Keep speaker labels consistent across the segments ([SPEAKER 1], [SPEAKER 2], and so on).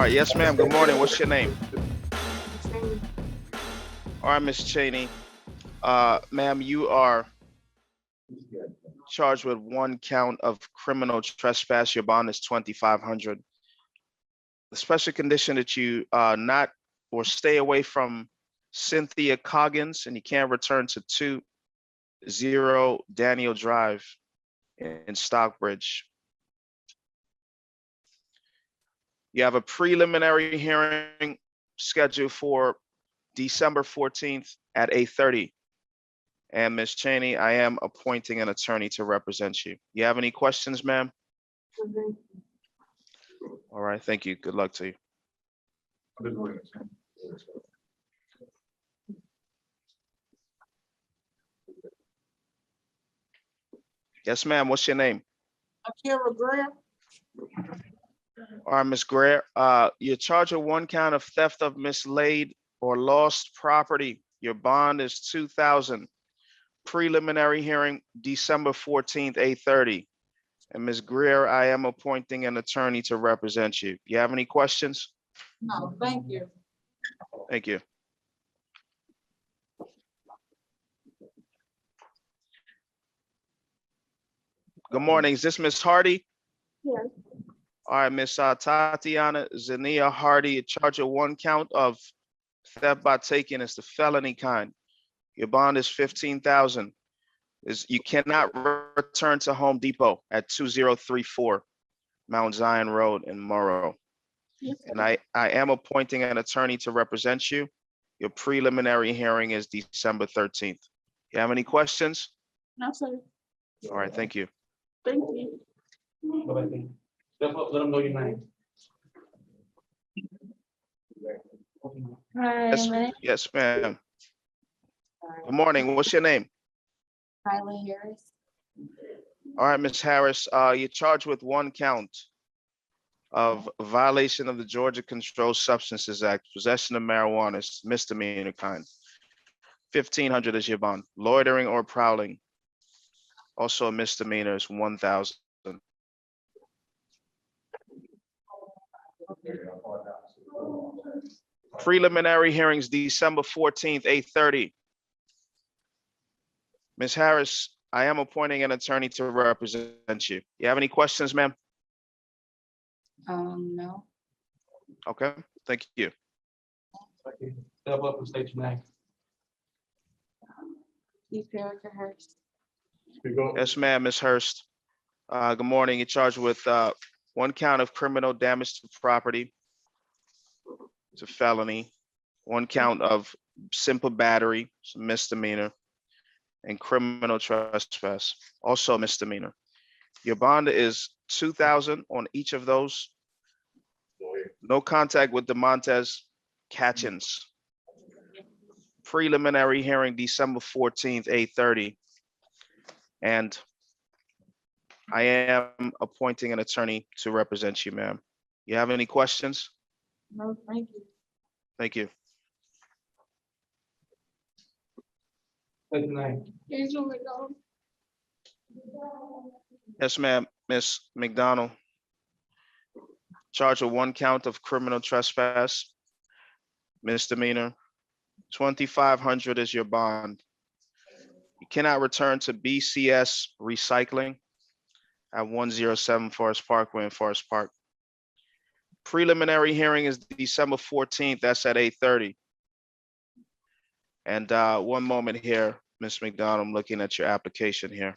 [SPEAKER 1] right, yes, ma'am. Good morning. What's your name? All right, Miss Cheney. Ma'am, you are charged with one count of criminal trespass. Your bond is 2,500. The special condition that you not or stay away from Cynthia Coggins, and you can't return to 20 Daniel Drive in Stockbridge. You have a preliminary hearing scheduled for December 14th at 8:30. And Ms. Cheney, I am appointing an attorney to represent you. You have any questions, ma'am? All right, thank you. Good luck to you. Yes, ma'am. What's your name?
[SPEAKER 2] Akira Graham.
[SPEAKER 1] All right, Ms. Greer, you're charged with one count of theft of mislaid or lost property. Your bond is 2,000. Preliminary hearing, December 14th, 8:30. And Ms. Greer, I am appointing an attorney to represent you. You have any questions?
[SPEAKER 2] No, thank you.
[SPEAKER 1] Thank you. Good morning. Is this Ms. Hardy?
[SPEAKER 2] Yes.
[SPEAKER 1] All right, Ms. Tatiana Zania Hardy, charged with one count of theft by taking is the felony kind. Your bond is 15,000. You cannot return to Home Depot at 2034 Mount Zion Road in Morrow.
[SPEAKER 2] Yes,
[SPEAKER 1] And I am appointing an attorney to represent you. Your preliminary hearing is December 13th. You have any questions?
[SPEAKER 2] no, sir.
[SPEAKER 1] All right, thank you.
[SPEAKER 2] Thank you.
[SPEAKER 3] Step up, let them know your name.
[SPEAKER 2] Hi,
[SPEAKER 1] Yes, yes, ma'am. Good morning. What's your name?
[SPEAKER 2] Kylie Harris.
[SPEAKER 1] All right, Ms. Harris, you're charged with one count of violation of the Georgia Controlled Substances Act, possession of marijuana, is misdemeanor kind. 1,500 is your bond. Loitering or prowling, also a misdemeanor, is 1,000. Preliminary hearings, December 14th, 8:30. Ms. Harris, I am appointing an attorney to represent you. You have any questions, ma'am?
[SPEAKER 2] No.
[SPEAKER 1] Okay, thank you.
[SPEAKER 3] Step up and state your name.
[SPEAKER 2] Keith Erica Hurst.
[SPEAKER 3] Speak up.
[SPEAKER 1] Yes, ma'am, Ms. Hurst. Good morning. You're charged with one count of criminal damage to property. It's a felony. One count of simple battery, it's a misdemeanor, and criminal trespass, also a misdemeanor. Your bond is 2,000 on each of those. No contact with DeMontez Catchins. Preliminary hearing, December 14th, 8:30. And I am appointing an attorney to represent you, ma'am. You have any questions?
[SPEAKER 2] No, thank you.
[SPEAKER 1] Thank you.
[SPEAKER 3] State your name.
[SPEAKER 2] Angel McDonald.
[SPEAKER 1] Yes, ma'am, Ms. McDonald. Charged with one count of criminal trespass, misdemeanor. 2,500 is your bond. You cannot return to BCS Recycling at 107 Forest Parkway in Forest Park. Preliminary hearing is December 14th. That's at 8:30. And one moment here, Ms. McDonald, I'm looking at your application here.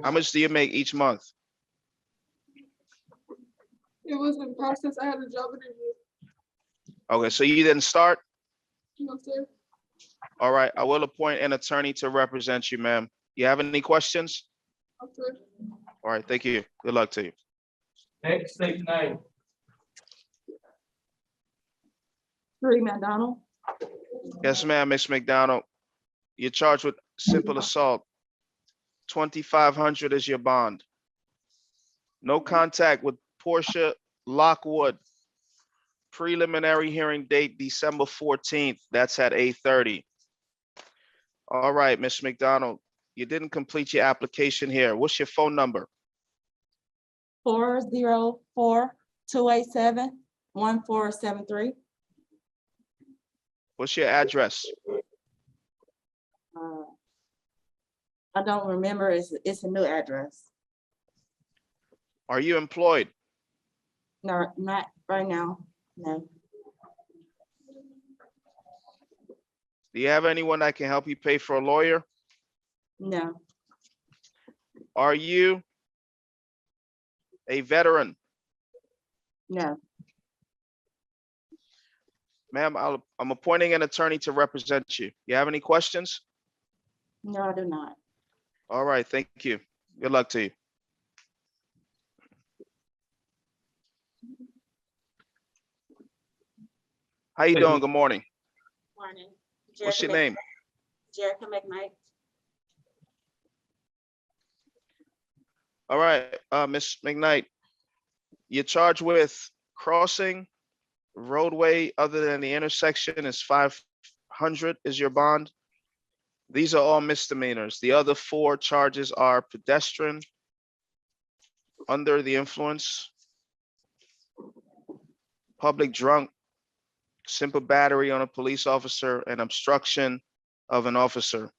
[SPEAKER 1] How much do you make each month?
[SPEAKER 2] It was in process. I had a job interview.
[SPEAKER 1] Okay, so you didn't start?
[SPEAKER 2] No, sir.
[SPEAKER 1] All right, I will appoint an attorney to represent you, ma'am. You have any questions?
[SPEAKER 2] No, sir.
[SPEAKER 1] All right, thank you. Good luck to you.
[SPEAKER 3] Next, state your name.
[SPEAKER 2] Marie McDonald.
[SPEAKER 1] Yes, ma'am, Ms. McDonald. You're charged with simple assault. 2,500 is your bond. No contact with Portia Lockwood. Preliminary hearing date, December 14th. That's at 8:30. All right, Ms. McDonald, you didn't complete your application here. What's your phone number?
[SPEAKER 4] 404-287-1473.
[SPEAKER 1] What's your address?
[SPEAKER 4] I don't remember, it's a new address.
[SPEAKER 1] Are you employed?
[SPEAKER 4] No, not right now, no.
[SPEAKER 1] Do you have anyone that can help you pay for a lawyer?
[SPEAKER 4] No,
[SPEAKER 1] Are you a veteran?
[SPEAKER 4] no,
[SPEAKER 1] Ma'am, I'm appointing an attorney to represent you. You have any questions?
[SPEAKER 4] no, I do not.
[SPEAKER 1] All right, thank you. Good luck to you. How you doing? Good morning.
[SPEAKER 4] Morning.
[SPEAKER 1] What's your name?
[SPEAKER 4] Jerica McKnight.
[SPEAKER 1] All right, Ms. McKnight, you're charged with crossing roadway other than the intersection is 500 is your bond. These are all misdemeanors. The other 4 charges are pedestrian, under the influence, public drunk, simple battery on a police officer, and obstruction of an officer.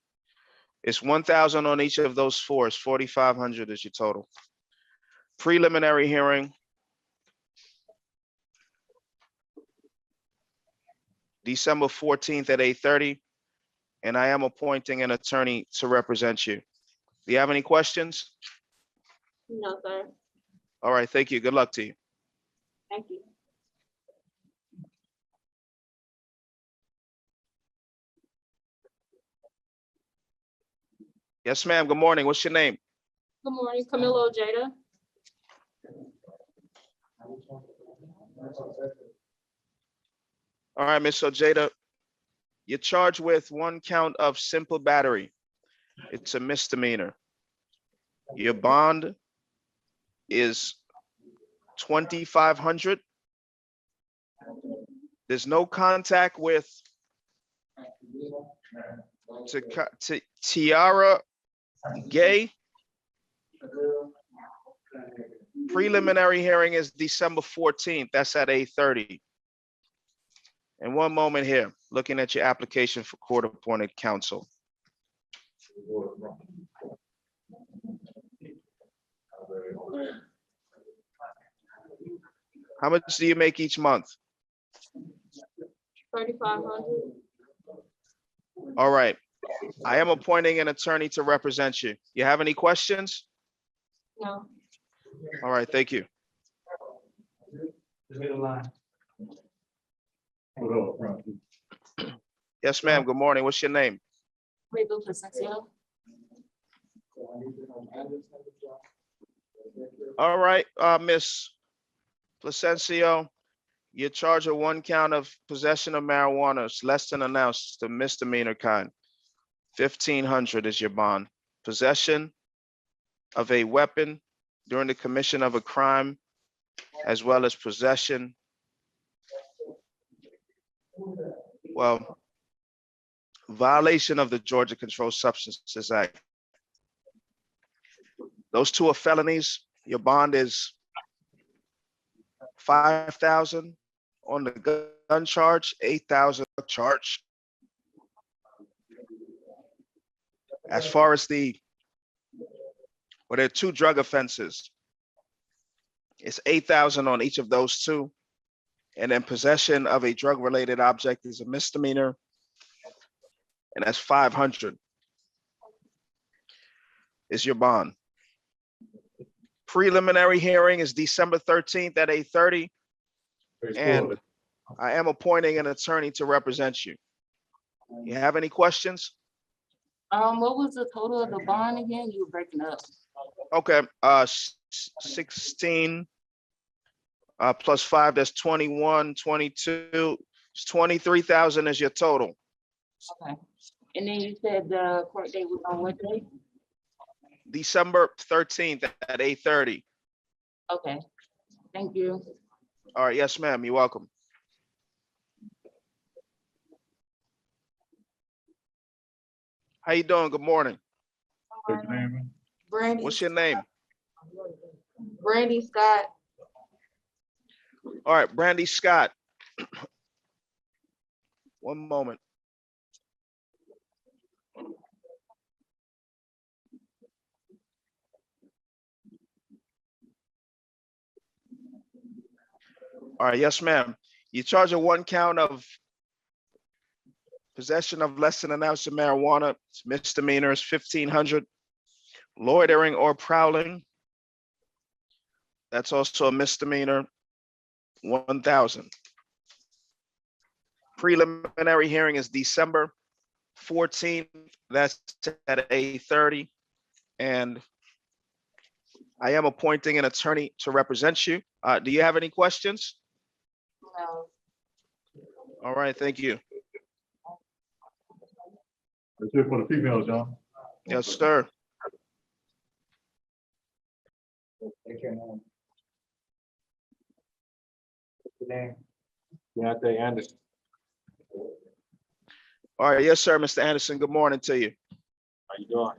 [SPEAKER 1] It's 1,000 on each of those 4. It's 4,500 is your total. Preliminary hearing, December 14th at 8:30, and I am appointing an attorney to represent you. Do you have any questions?
[SPEAKER 4] No, sir.
[SPEAKER 1] All right, thank you. Good luck to you.
[SPEAKER 4] Thank you.
[SPEAKER 1] Yes, ma'am. Good morning. What's your name?
[SPEAKER 2] Good morning, Camilo Jada.
[SPEAKER 1] All right, Ms. Ojeda, you're charged with 1 count of simple battery. It's a misdemeanor. Your bond is 2,500. There's no contact with Tiara Gay. Preliminary hearing is December 14th. That's at 8:30. And one moment here, looking at your application for court-appointed counsel. How much do you make each month?
[SPEAKER 2] 3,500.
[SPEAKER 1] All right. I am appointing an attorney to represent you. You have any questions?
[SPEAKER 2] No.
[SPEAKER 1] All right, thank you.
[SPEAKER 3] Just get a line.
[SPEAKER 1] Yes, ma'am. Good morning. What's your name?
[SPEAKER 4] Rachel Placencio.
[SPEAKER 1] All right, Miss Placencio, you're charged with 1 count of possession of marijuana. It's less than an ounce, the misdemeanor kind. 1,500 is your bond. Possession of a weapon during the commission of a crime, as well as possession. Well, violation of the Georgia Controlled Substances Act. Those 2 are felonies. Your bond is 5,000 on the gun charge, 8,000 charge. As far as there are 2 drug offenses. It's 8,000 on each of those 2. And then possession of a drug-related object is a misdemeanor. And that's 500 is your bond. Preliminary hearing is December 13th at 8:30. And I am appointing an attorney to represent you. You have any questions?
[SPEAKER 4] What was the total of the bond again? You were breaking up.
[SPEAKER 1] Okay, 16 plus 5, that's 21, 22, it's 23,000 is your total.
[SPEAKER 4] Okay. And then you said the court date was on what day?
[SPEAKER 1] December 13th at 8:30.
[SPEAKER 4] Okay, thank you.
[SPEAKER 1] All right, yes, ma'am, you're welcome. How you doing? Good morning.
[SPEAKER 4] Brandy,
[SPEAKER 1] What's your name?
[SPEAKER 4] Brandy Scott.
[SPEAKER 1] All right, Brandy Scott. One moment. All right, yes, ma'am. You charge of one count of possession of less than an ounce of marijuana. It's misdemeanor is 1,500. Loitering or prowling. That's also a misdemeanor, 1,000. Preliminary hearing is December 14th. That's at 8:30. And I am appointing an attorney to represent you. Do you have any questions?
[SPEAKER 4] No.
[SPEAKER 1] All right, thank you.
[SPEAKER 5] That's it for the females, John.
[SPEAKER 1] Yes, sir.
[SPEAKER 5] Deontay Anderson.
[SPEAKER 1] All right, yes, sir, Mr. Anderson. Good morning to you.
[SPEAKER 5] How you doing?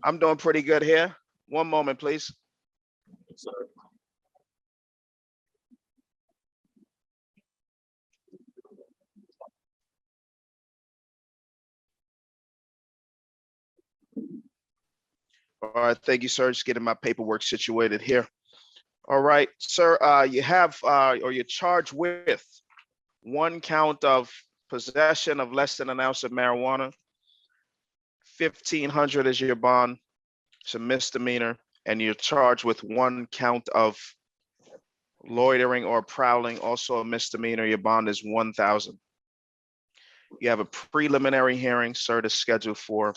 [SPEAKER 1] I'm doing pretty good here. One moment, please.
[SPEAKER 5] Sir.
[SPEAKER 1] All right, thank you, sir. Just getting my paperwork situated here. All right, sir, you have, or you're charged with one count of possession of less than an ounce of marijuana. 1,500 is your bond. It's a misdemeanor, and you're charged with one count of loitering or prowling, also a misdemeanor. Your bond is 1,000. You have a preliminary hearing, sir, to schedule for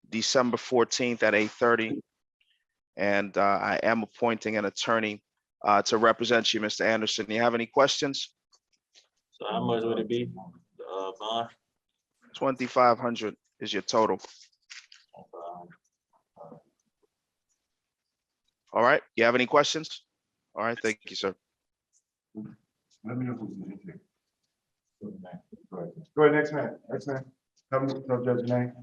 [SPEAKER 1] December 14th at 8:30. And I am appointing an attorney to represent you, Mr. Anderson. Do you have any questions?
[SPEAKER 5] So how much would it be? Bond?
[SPEAKER 1] 2,500 is your total. All right, you have any questions? All right, thank you, sir.
[SPEAKER 5] Let me know who's in here. Go ahead, next man, next man. Tell Judge your name.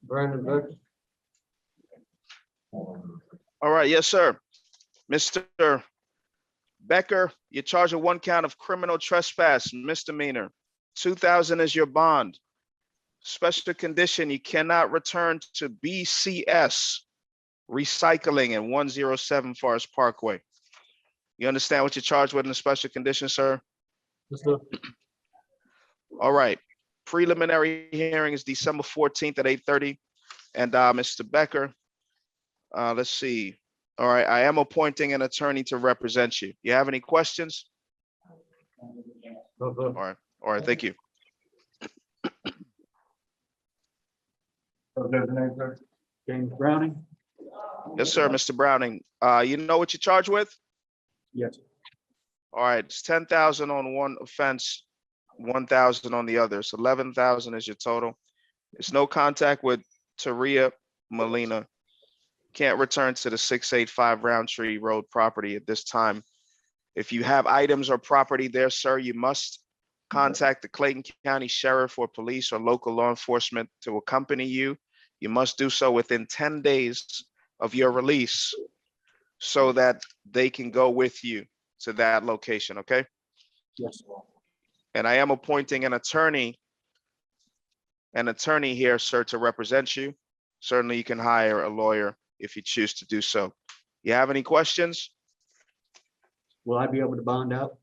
[SPEAKER 3] Brandon Becker.
[SPEAKER 1] All right, yes, sir. Mr. Becker, you're charged with one count of criminal trespass, misdemeanor. 2,000 is your bond. Special condition, you cannot return to BCS Recycling in 107 Forest Parkway. You understand what you're charged with in the special condition, sir?
[SPEAKER 3] Yes, sir.
[SPEAKER 1] All right. Preliminary hearing is December 14th at 8:30. And Mr. Becker, let's see. All right, I am appointing an attorney to represent you. You have any questions?
[SPEAKER 3] No, sir.
[SPEAKER 1] All right, thank you.
[SPEAKER 5] Judge your name, sir.
[SPEAKER 3] James Browning.
[SPEAKER 1] Yes, sir, Mr. Browning. You know what you're charged with?
[SPEAKER 3] Yes.
[SPEAKER 1] All right, it's 10,000 on one offense, 1,000 on the other. So 11,000 is your total. There's no contact with Taria Molina. Can't return to the 685 Roundtree Road property at this time. If you have items or property there, sir, you must contact the Clayton County Sheriff or police or local law enforcement to accompany you. You must do so within 10 days of your release so that they can go with you to that location, okay?
[SPEAKER 3] Yes.
[SPEAKER 1] And I am appointing an attorney here, sir, to represent you. Certainly you can hire a lawyer if you choose to do so. You have any questions?
[SPEAKER 3] Will I be able to bond out?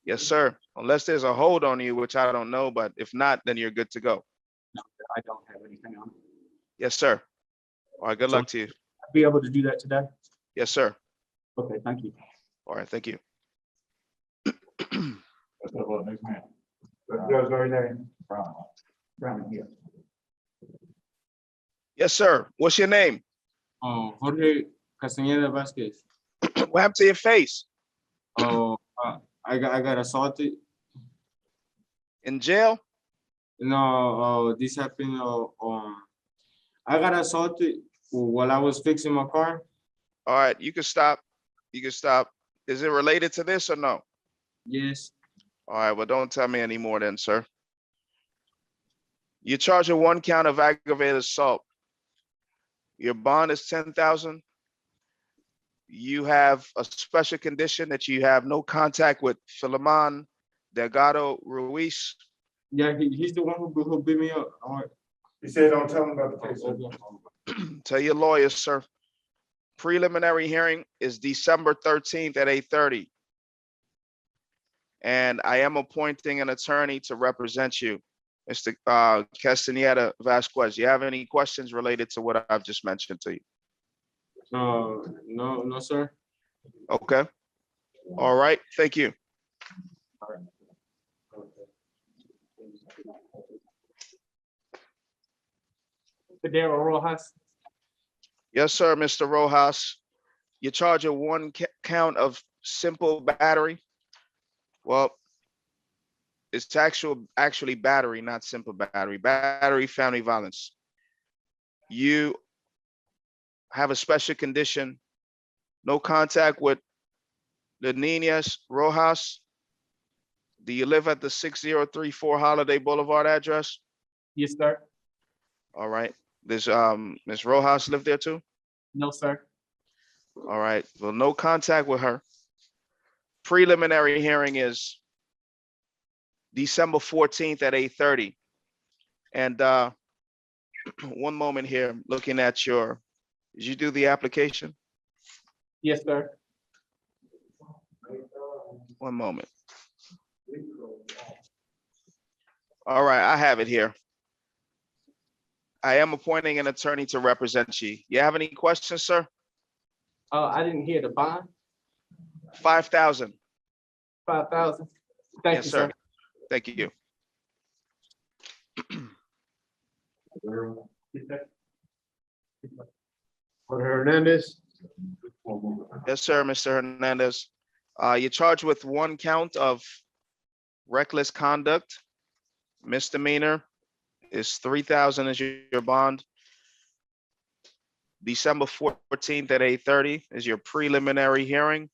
[SPEAKER 1] Yes, sir. Unless there's a hold on you, which I don't know, but if not, then you're good to go.
[SPEAKER 3] No, I don't have anything on it.
[SPEAKER 1] Yes, sir. All right, good luck to you.
[SPEAKER 3] I'll be able to do that today?
[SPEAKER 1] Yes, sir.
[SPEAKER 3] Okay, thank you.
[SPEAKER 1] All right, thank you.
[SPEAKER 5] That's the next man. Judge your name. Brown. Brown here.
[SPEAKER 1] Yes, sir. What's your name?
[SPEAKER 6] Jorge Castañeda Vasquez.
[SPEAKER 1] What happened to your face?
[SPEAKER 6] I got assaulted.
[SPEAKER 1] In jail?
[SPEAKER 6] No, this happened. I got assaulted while I was fixing my car.
[SPEAKER 1] All right, you can stop. You can stop. Is it related to this or no?
[SPEAKER 6] Yes.
[SPEAKER 1] All right, well, don't tell me anymore then, sir. You're charged with one count of aggravated assault. Your bond is 10,000. You have a special condition that you have no contact with Philemon Delgado Ruiz.
[SPEAKER 6] Yeah, he's the one who beat me up.
[SPEAKER 5] He said, don't tell him about the case.
[SPEAKER 1] Tell your lawyer, sir. Preliminary hearing is December 13th at 8:30. And I am appointing an attorney to represent you, Mr. Castaneda Vasquez. You have any questions related to what I've just mentioned to you?
[SPEAKER 6] No, sir.
[SPEAKER 1] Okay. All right. Thank you.
[SPEAKER 6] Fidel Rojas.
[SPEAKER 1] Yes, sir, Mr. Rojas. You're charged with one count of simple battery. Well, it's actually battery, not simple battery. Battery, family violence. You have a special condition, no contact with the Niñas Rojas. Do you live at the 6034 Holiday Boulevard address?
[SPEAKER 6] Yes, sir.
[SPEAKER 1] All right. Does Ms. Rojas live there too?
[SPEAKER 6] No, sir.
[SPEAKER 1] All right. Well, no contact with her. Preliminary hearing is December 14th at 8:30. And one moment here, looking at did you do the application?
[SPEAKER 6] Yes, sir.
[SPEAKER 1] One moment. All right, I have it here. I am appointing an attorney to represent you. You have any questions, sir?
[SPEAKER 6] I didn't hear the bond.
[SPEAKER 1] 5,000.
[SPEAKER 6] 5,000. Thank
[SPEAKER 1] Yes,
[SPEAKER 6] you,
[SPEAKER 1] sir.
[SPEAKER 6] sir.
[SPEAKER 1] Thank you.
[SPEAKER 3] Hernandez.
[SPEAKER 1] Yes, sir, Mr. Hernandez. You're charged with one count of reckless conduct. Misdemeanor is 3,000 is your bond. December 14th at 8:30 is your preliminary hearing.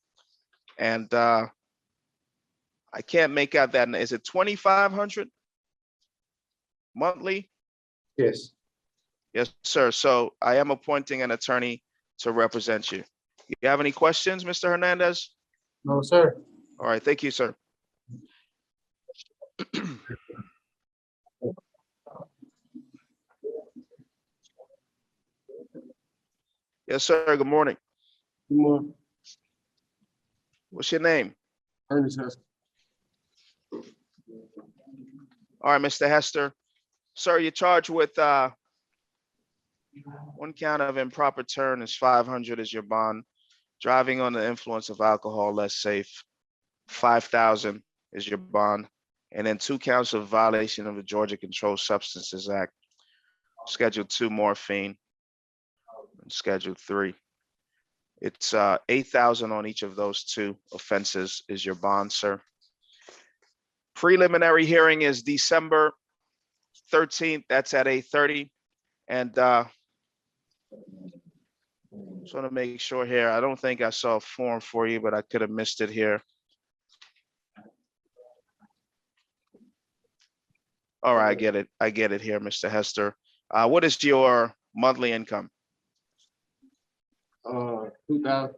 [SPEAKER 1] And I can't make out that. Is it 2,500 monthly?
[SPEAKER 3] Yes.
[SPEAKER 1] Yes, sir. So I am appointing an attorney to represent you. You have any questions, Mr. Hernandez?
[SPEAKER 3] No, sir.
[SPEAKER 1] All right, thank you, sir. Yes, sir. Good morning.
[SPEAKER 3] Good morning.
[SPEAKER 1] What's your name?
[SPEAKER 3] Ernest Hester.
[SPEAKER 1] All right, Mr. Hester. Sir, you're charged with one count of improper turn is 500 is your bond. Driving under the influence of alcohol, less safe, 5,000 is your bond. And then 2 counts of violation of the Georgia Controlled Substances Act. Schedule 2 morphine, and Schedule 3. It's 8,000 on each of those 2 offenses is your bond, sir. Preliminary hearing is December 13th. That's at 8:30. And just want to make sure here. I don't think I saw a form for you, but I could have missed it here. All right, I get it. I get it here, Mr. Hester. What is your monthly income?
[SPEAKER 6] 2,000.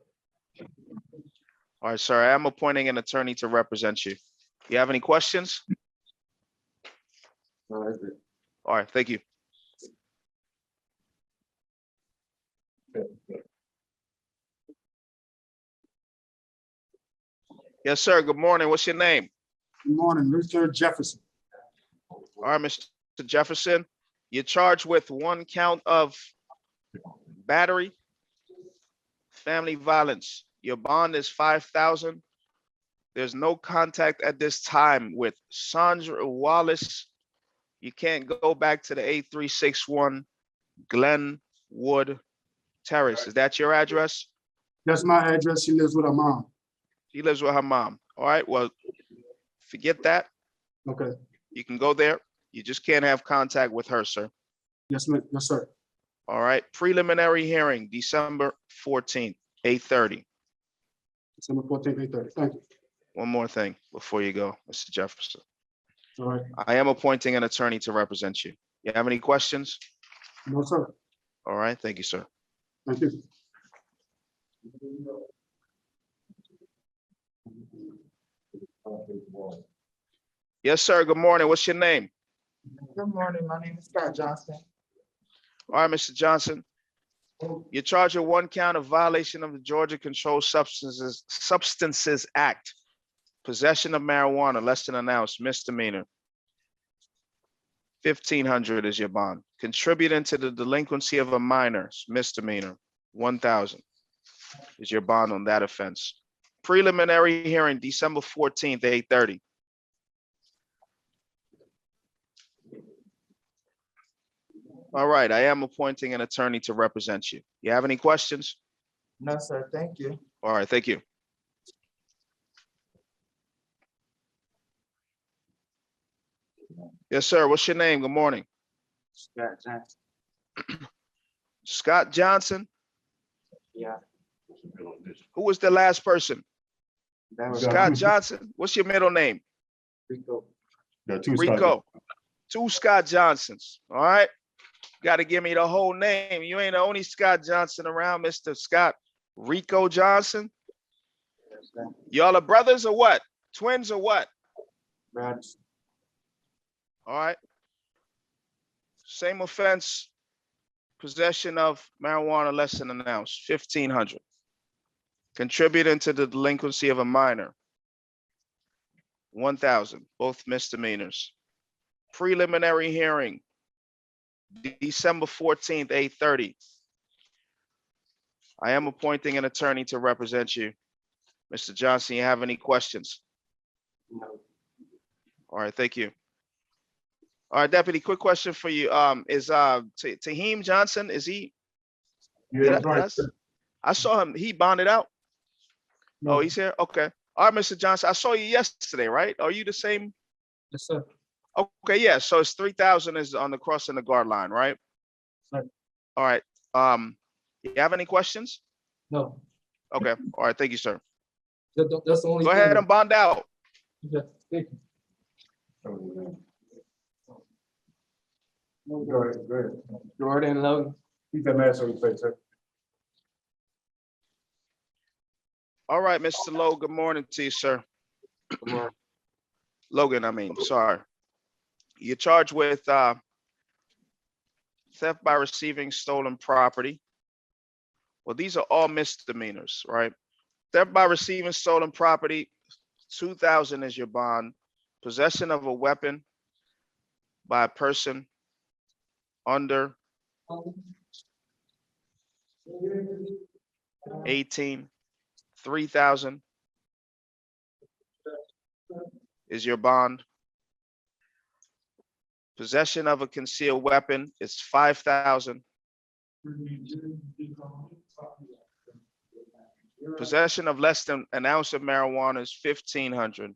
[SPEAKER 1] All right, sir, I am appointing an attorney to represent you. You have any questions?
[SPEAKER 6] No, that's it.
[SPEAKER 1] All right, thank you. Yes, sir. Good morning. What's your name?
[SPEAKER 3] Good morning, Richard Jefferson.
[SPEAKER 1] All right, Mr. Jefferson, you're charged with one count of battery, family violence. Your bond is 5,000. There's no contact at this time with Sandra Wallace. You can't go back to the 8361 Glenwood Terrace. Is that your address?
[SPEAKER 3] That's my address. She lives with her mom.
[SPEAKER 1] She lives with her mom. All right, well, forget that.
[SPEAKER 3] Okay.
[SPEAKER 1] You can go there. You just can't have contact with her, sir.
[SPEAKER 3] Yes, ma'am. Yes, sir.
[SPEAKER 1] All right, preliminary hearing, December 14th, 8:30.
[SPEAKER 3] December 14th, 8:30. Thank you.
[SPEAKER 1] One more thing before you go, Mr. Jefferson.
[SPEAKER 3] All right.
[SPEAKER 1] I am appointing an attorney to represent you. You have any questions?
[SPEAKER 3] No, sir.
[SPEAKER 1] All right, thank you, sir.
[SPEAKER 3] Thank you.
[SPEAKER 1] Yes, sir. Good morning. What's your name?
[SPEAKER 7] Good morning, my name is Scott Johnson.
[SPEAKER 1] All right, Mr. Johnson. You're charged with one count of violation of the Georgia Controlled Substances Act. Possession of marijuana less than an ounce, misdemeanor. 1,500 is your bond. Contributing to the delinquency of a minor, misdemeanor. 1,000 is your bond on that offense. Preliminary hearing, December 14th, 8:30. All right, I am appointing an attorney to represent you. You have any questions?
[SPEAKER 7] No, sir, thank you.
[SPEAKER 1] All right, thank you. Yes, sir. What's your name? Good morning.
[SPEAKER 6] Scott Johnson.
[SPEAKER 1] Scott Johnson.
[SPEAKER 6] Yeah,
[SPEAKER 1] Who was the last person?
[SPEAKER 6] that was
[SPEAKER 1] Scott Johnson. What's your middle name?
[SPEAKER 6] Rico.
[SPEAKER 5] Got two Scott.
[SPEAKER 1] Rico. Two Scott Johnsons. All right. Got to give me the whole name. You ain't the only Scott Johnson around, Mr. Scott Rico Johnson. Y'all are brothers or what? Twins or what?
[SPEAKER 6] Brothers.
[SPEAKER 1] All right. Same offense. Possession of marijuana less than an ounce, 1,500. Contributing to the delinquency of a minor, 1,000, both misdemeanors. Preliminary hearing, December 14th, 8:30. I am appointing an attorney to represent you. Mr. Johnson, you have any questions?
[SPEAKER 6] No.
[SPEAKER 1] All right, thank you. All right, Deputy, quick question for you. Is Taheem Johnson, is he?
[SPEAKER 5] Yeah,
[SPEAKER 1] did I- I saw him, he bonded out. Oh, he's here? Okay. All right, Mr. Johnson, I saw you yesterday, right? Are you the same?
[SPEAKER 3] Yes, sir.
[SPEAKER 1] Okay, yeah, so it's 3,000 is on the crossing the guard line, right?
[SPEAKER 3] Right.
[SPEAKER 1] All right, you have any questions?
[SPEAKER 3] No,
[SPEAKER 1] Okay, all right, thank you, sir.
[SPEAKER 3] that's the only.
[SPEAKER 1] Go ahead and bond out.
[SPEAKER 3] Thank you.
[SPEAKER 5] Go ahead, go ahead.
[SPEAKER 3] Jordan Logan.
[SPEAKER 5] Keep that mask on your face, sir.
[SPEAKER 1] All right, Mr. Lowe, good morning to you, sir. Logan, I mean, sorry. You're charged with theft by receiving stolen property. Well, these are all misdemeanors, right? Theft by receiving stolen property, 2,000 is your bond. Possession of a weapon by a person under 18, 3,000 is your bond. Possession of a concealed weapon is 5,000. Possession of less than an ounce of marijuana is 1,500.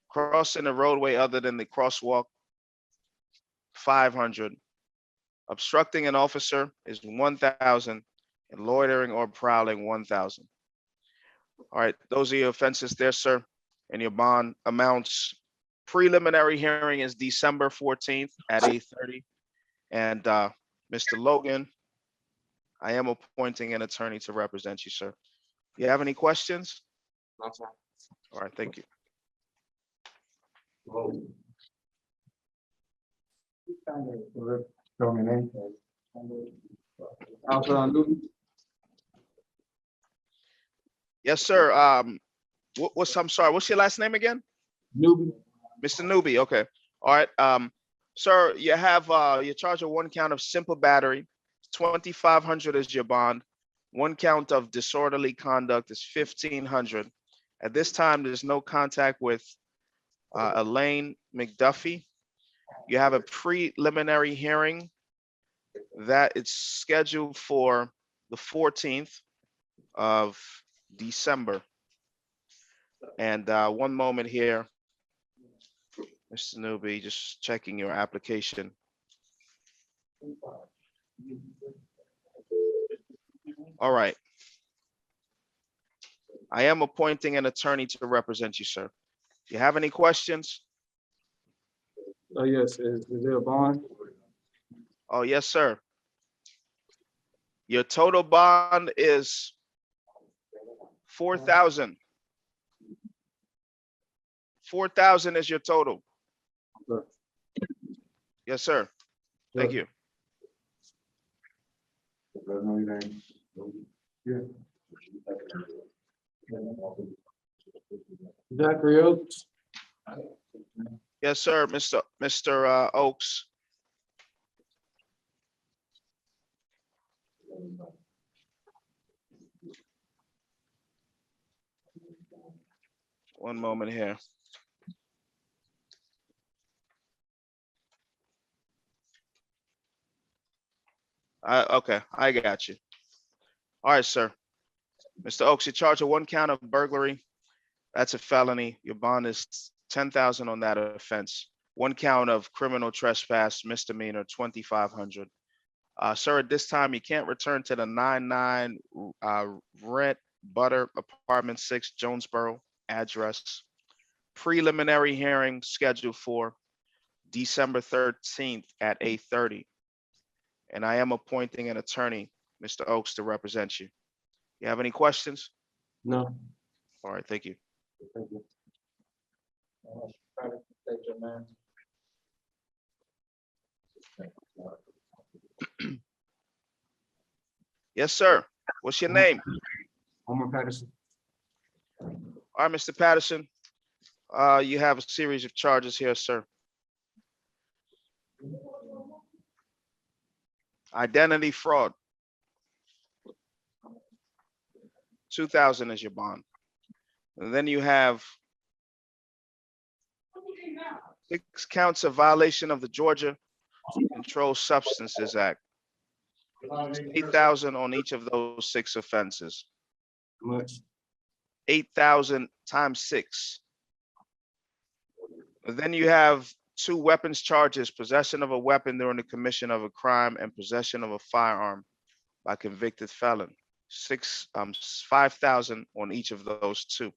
[SPEAKER 1] Crossing the roadway other than the crosswalk, 500. Obstructing an officer is 1,000, and loitering or prowling 1,000. All right, those are your offenses there, sir, and your bond amounts. Preliminary hearing is December 14th at 8:30. And Mr. Logan, I am appointing an attorney to represent you, sir. You have any questions?
[SPEAKER 6] No, sir.
[SPEAKER 1] All right, thank you.
[SPEAKER 5] Tell me your name.
[SPEAKER 1] Yes, sir. I'm sorry, what's your last name again?
[SPEAKER 3] Newbie.
[SPEAKER 1] Mr. Newby, okay. All right, sir, you have, you're charged with one count of simple battery, 2,500 is your bond. One count of disorderly conduct is 1,500. At this time, there's no contact with Elaine McDuffie. You have a preliminary hearing that it's scheduled for the 14th of December. And one moment here. Mr. Newby, just checking your application. All right. I am appointing an attorney to represent you, sir. You have any questions?
[SPEAKER 6] Yes, is there a bond?
[SPEAKER 1] Oh, yes, sir. Your total bond is 4,000. 4,000 is your total.
[SPEAKER 6] Sure.
[SPEAKER 1] Yes, sir. Thank you.
[SPEAKER 5] Let us know your name. Yeah.
[SPEAKER 3] Zachary Oaks.
[SPEAKER 1] Yes, sir, Mr. Oaks. One moment here. Okay, I got you. All right, sir. Mr. Oaks, you're charged with 1 count of burglary. That's a felony. Your bond is 10,000 on that offense. 1 count of criminal trespass, misdemeanor, 2,500. Sir, at this time, you can't return to the 99 Rent Butter Apartment 6, Jonesboro address. Preliminary hearing scheduled for December 13th at 8:30. And I am appointing an attorney, Mr. Oaks, to represent you. You have any questions?
[SPEAKER 6] No.
[SPEAKER 1] All right, thank you.
[SPEAKER 6] Thank you.
[SPEAKER 3] State your name.
[SPEAKER 1] Yes, sir. What's your name?
[SPEAKER 6] Homer Patterson.
[SPEAKER 1] All right, Mr. Patterson. You have a series of charges here, sir. Identity fraud. 2,000 is your bond. And then you have 6 counts of violation of the Georgia Controlled Substances Act. 8,000 on each of those 6 offenses.
[SPEAKER 6] How much?
[SPEAKER 1] 8,000 times 6. And then you have 2 weapons charges, possession of a weapon during the commission of a crime and possession of a firearm by convicted felon. 5,000 on each of those 2.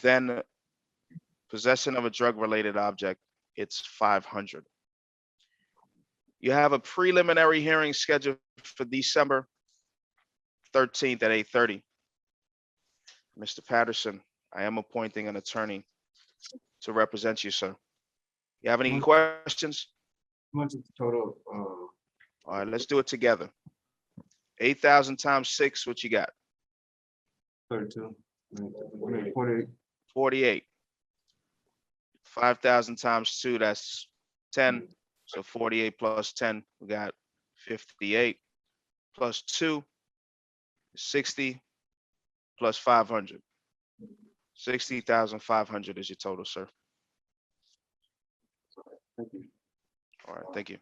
[SPEAKER 1] Then possession of a drug-related object, it's 500. You have a preliminary hearing scheduled for December 13th at 8:30. Mr. Patterson, I am appointing an attorney to represent you, sir. You have any questions?
[SPEAKER 6] How much is the total?
[SPEAKER 1] All right, let's do it together. 8,000 times 6, what you got?
[SPEAKER 6] 32. 48.
[SPEAKER 1] 48. 5,000 times 2, that's 10. So 48 plus 10, we got 58. Plus 2, 60. Plus 500. 60,500 is your total, sir.
[SPEAKER 6] Thank you.
[SPEAKER 1] All right, thank you.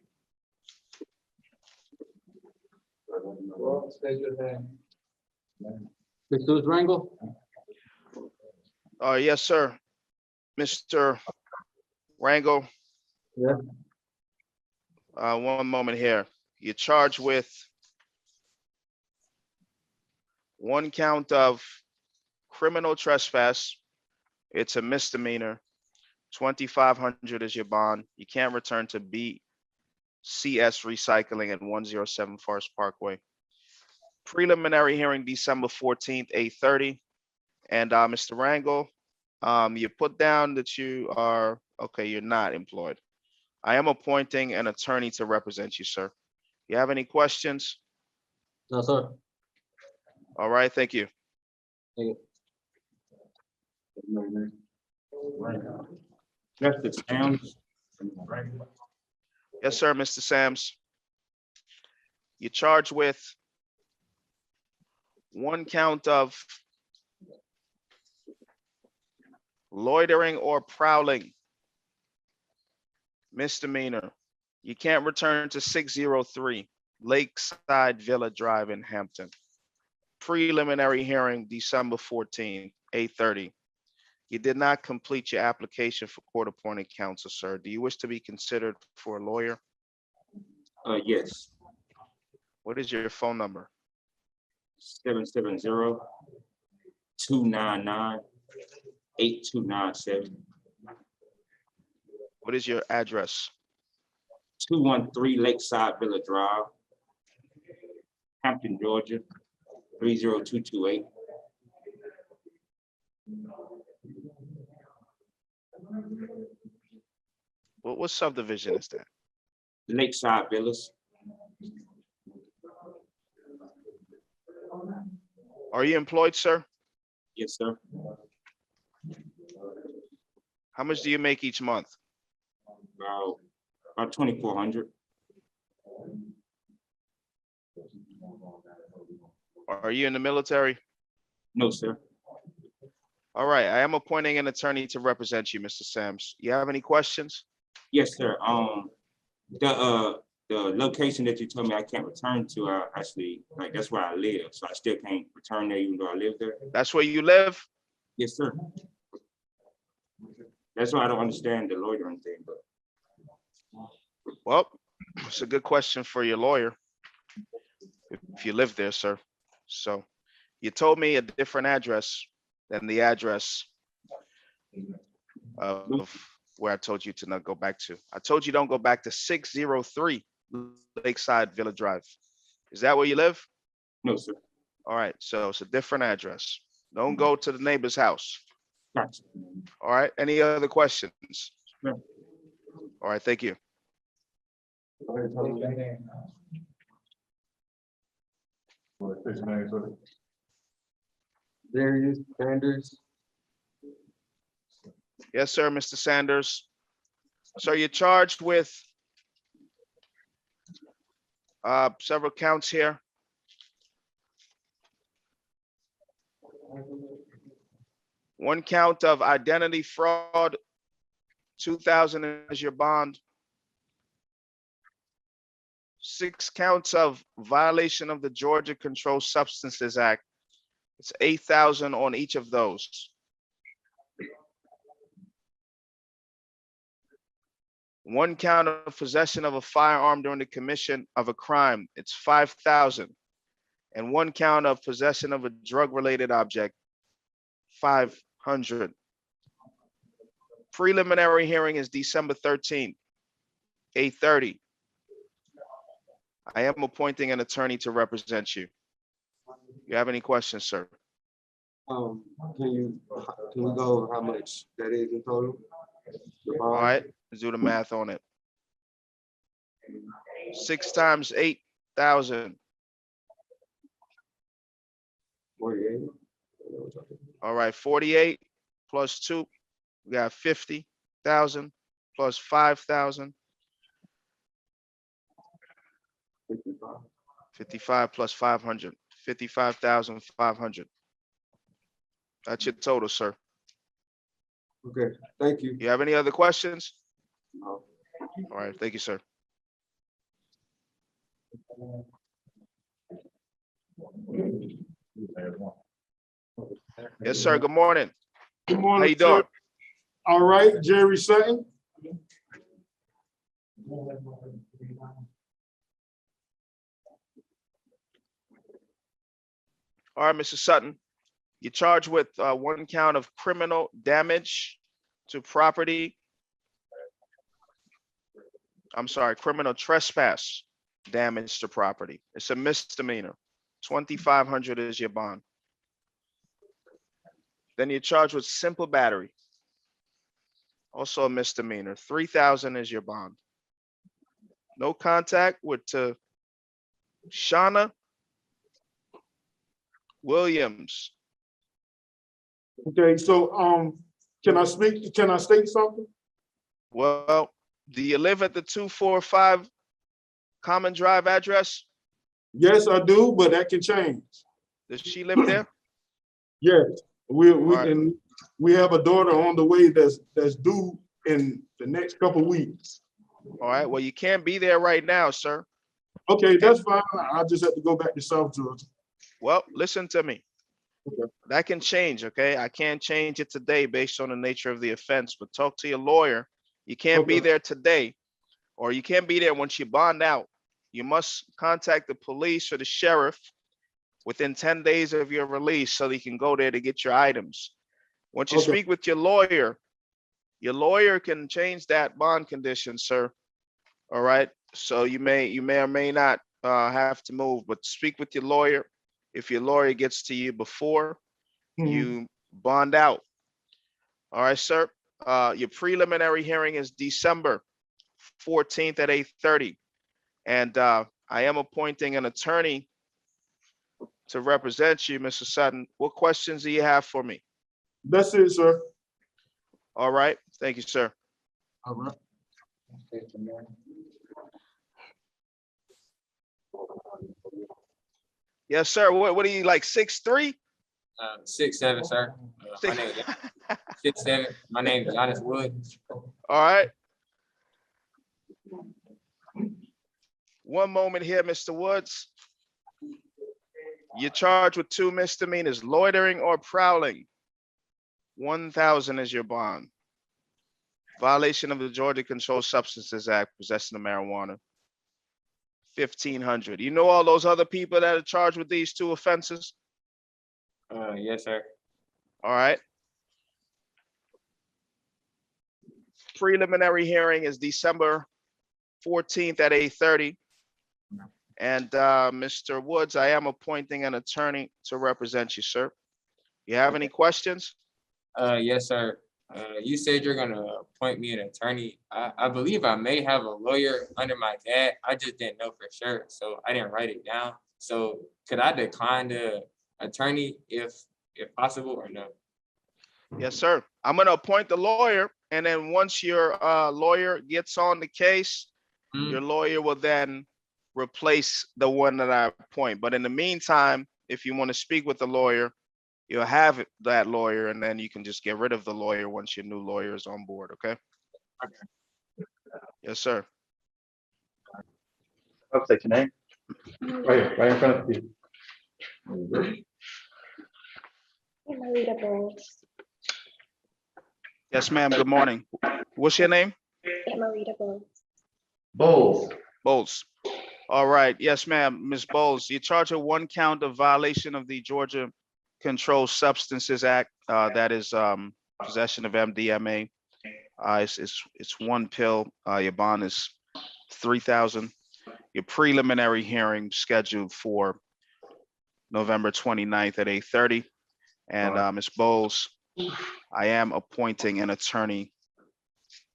[SPEAKER 3] Well, state your name. Jesus Rangel.
[SPEAKER 1] Yes, sir. Mr. Rango.
[SPEAKER 3] Yeah.
[SPEAKER 1] One moment here. You're charged with 1 count of criminal trespass. It's a misdemeanor. 2,500 is your bond. You can't return to BCS Recycling at 107 Forest Parkway. Preliminary hearing December 14th, 8:30. And Mr. Rangel, you put down that you are, okay, you're not employed. I am appointing an attorney to represent you, sir. You have any questions?
[SPEAKER 3] No, sir.
[SPEAKER 1] All right, thank you.
[SPEAKER 6] Justice Sams.
[SPEAKER 1] Yes, sir, Mr. Sams. You're charged with 1 count of loitering or prowling. Misdemeanor. You can't return to 603 Lakeside Villa Drive in Hampton. Preliminary hearing December 14th, 8:30. You did not complete your application for court-appointed counsel, sir. Do you wish to be considered for a lawyer?
[SPEAKER 6] Yes.
[SPEAKER 1] What is your phone number?
[SPEAKER 6] 770-299-8297.
[SPEAKER 1] What is your address?
[SPEAKER 6] 213 Lakeside Villa Drive, Hampton, Georgia, 30228.
[SPEAKER 1] What subdivision is that?
[SPEAKER 6] Lakeside Villas.
[SPEAKER 1] Are you employed, sir?
[SPEAKER 6] Yes, sir.
[SPEAKER 1] How much do you make each month?
[SPEAKER 6] About 2,400.
[SPEAKER 1] Are you in the military?
[SPEAKER 6] No, sir.
[SPEAKER 1] All right, I am appointing an attorney to represent you, Mr. Sams. You have any questions?
[SPEAKER 6] Yes, sir. The location that you told me I can't return to, actually, like, that's where I live, so I still can't return there even though I live there.
[SPEAKER 1] That's where you live?
[SPEAKER 6] Yes, sir. That's why I don't understand the loitering thing, but
[SPEAKER 1] Well, it's a good question for your lawyer. If you live there, sir. So you told me a different address than the address of where I told you to not go back to. I told you don't go back to 603 Lakeside Villa Drive. Is that where you live?
[SPEAKER 6] no, sir.
[SPEAKER 1] All right, so it's a different address. Don't go to the neighbor's house.
[SPEAKER 6] Gotcha.
[SPEAKER 1] All right, any other questions?
[SPEAKER 6] No.
[SPEAKER 1] All right, thank you.
[SPEAKER 5] State your name, sir.
[SPEAKER 3] Darius Sanders.
[SPEAKER 1] Yes, sir, Mr. Sanders. So you're charged with several counts here. One count of identity fraud, 2,000 as your bond. 6 counts of violation of the Georgia Controlled Substances Act. It's 8,000 on each of those. 1 count of possession of a firearm during the commission of a crime. It's 5,000. And 1 count of possession of a drug-related object, 500. Preliminary hearing is December 13th, 8:30. I am appointing an attorney to represent you. You have any questions, sir?
[SPEAKER 3] Can we go over how much that is in total? The
[SPEAKER 1] All
[SPEAKER 3] bond?
[SPEAKER 1] right, let's do the math on it. 6 times 8,000.
[SPEAKER 3] 48.
[SPEAKER 1] All right, 48 plus 2, we got 50,000 plus 5,000,
[SPEAKER 3] 55.
[SPEAKER 1] 55 plus 500, 55,500. That's your total, sir.
[SPEAKER 3] Okay, thank you.
[SPEAKER 1] You have any other questions?
[SPEAKER 3] No.
[SPEAKER 1] All right, thank you, sir. Yes, sir, good morning.
[SPEAKER 8] Good
[SPEAKER 1] How
[SPEAKER 8] morning,
[SPEAKER 1] you doing?
[SPEAKER 8] sir. All right, Jerry Sutton.
[SPEAKER 1] All right, Mr. Sutton, you're charged with 1 count of criminal damage to property. I'm sorry, criminal trespass damage to property. It's a misdemeanor. 2,500 is your bond. Then you're charged with simple battery. Also a misdemeanor. 3,000 is your bond. No contact with Shauna Williams.
[SPEAKER 8] Okay, so, can I state something?
[SPEAKER 1] Well, do you live at the 245 Common Drive address?
[SPEAKER 8] Yes, I do, but that can change.
[SPEAKER 1] Does she live there?
[SPEAKER 8] Yes, we
[SPEAKER 1] right.
[SPEAKER 8] and we have a daughter on the way that's due in the next couple weeks.
[SPEAKER 1] All right, well, you can't be there right now, sir.
[SPEAKER 8] Okay, that's fine. I just have to go back to South Georgia.
[SPEAKER 1] Well, listen to me.
[SPEAKER 8] Okay.
[SPEAKER 1] That can change, okay? I can't change it today based on the nature of the offense, but talk to your lawyer. You can't be
[SPEAKER 8] Okay.
[SPEAKER 1] there today, or you can't be there once you bond out. You must contact the police or the sheriff within 10 days of your release so that you can go there to get your items. Once you
[SPEAKER 8] Okay.
[SPEAKER 1] speak with your lawyer, Your lawyer can change that bond condition, sir. All right, so you may or may not have to move, but speak with your lawyer. If your lawyer gets to you before you bond out. All right, sir. Your preliminary hearing is December 14th at 8:30. And I am appointing an attorney to represent you, Mr. Sutton. What questions do you have for me?
[SPEAKER 8] That's it, sir.
[SPEAKER 1] All right, thank you, sir.
[SPEAKER 3] All right.
[SPEAKER 1] Yes, sir. What are you, like 6'3"?
[SPEAKER 6] 6'7", sir. My name is 6'7". My name is Giannis Wood.
[SPEAKER 1] All right. One moment here, Mr. Woods. You're charged with 2 misdemeanors, loitering or prowling. 1,000 is your bond. Violation of the Georgia Controlled Substances Act, possession of marijuana. 1,500. You know all those other people that are charged with these 2 offenses?
[SPEAKER 6] Yes, sir.
[SPEAKER 1] All right. Preliminary hearing is December 14th at 8:30. And Mr. Woods, I am appointing an attorney to represent you, sir. You have any questions?
[SPEAKER 6] Yes, sir. You said you're gonna appoint me an attorney. I believe I may have a lawyer under my dad. I just didn't know for sure, so I didn't write it down. So could I decline the attorney if possible or no?
[SPEAKER 1] Yes, sir. I'm going to appoint the lawyer, and then once your lawyer gets on the case, your lawyer will then replace the one that I appoint. But in the meantime, if you want to speak with the lawyer, you'll have that lawyer, and then you can just get rid of the lawyer once your new lawyer is on board, okay? Yes, sir.
[SPEAKER 5] I'll state your name. Right in front of you.
[SPEAKER 1] Yes, ma'am. Good morning. What's your name?
[SPEAKER 5] Bowles.
[SPEAKER 1] Bowles. All right. Yes, ma'am. Ms. Bowles, you're charged with 1 count of violation of the Georgia Controlled Substances Act. That is possession of MDMA. It's 1 pill. Your bond is 3,000. Your preliminary hearing scheduled for November 29th at 8:30. And Ms. Bowles, I am appointing an attorney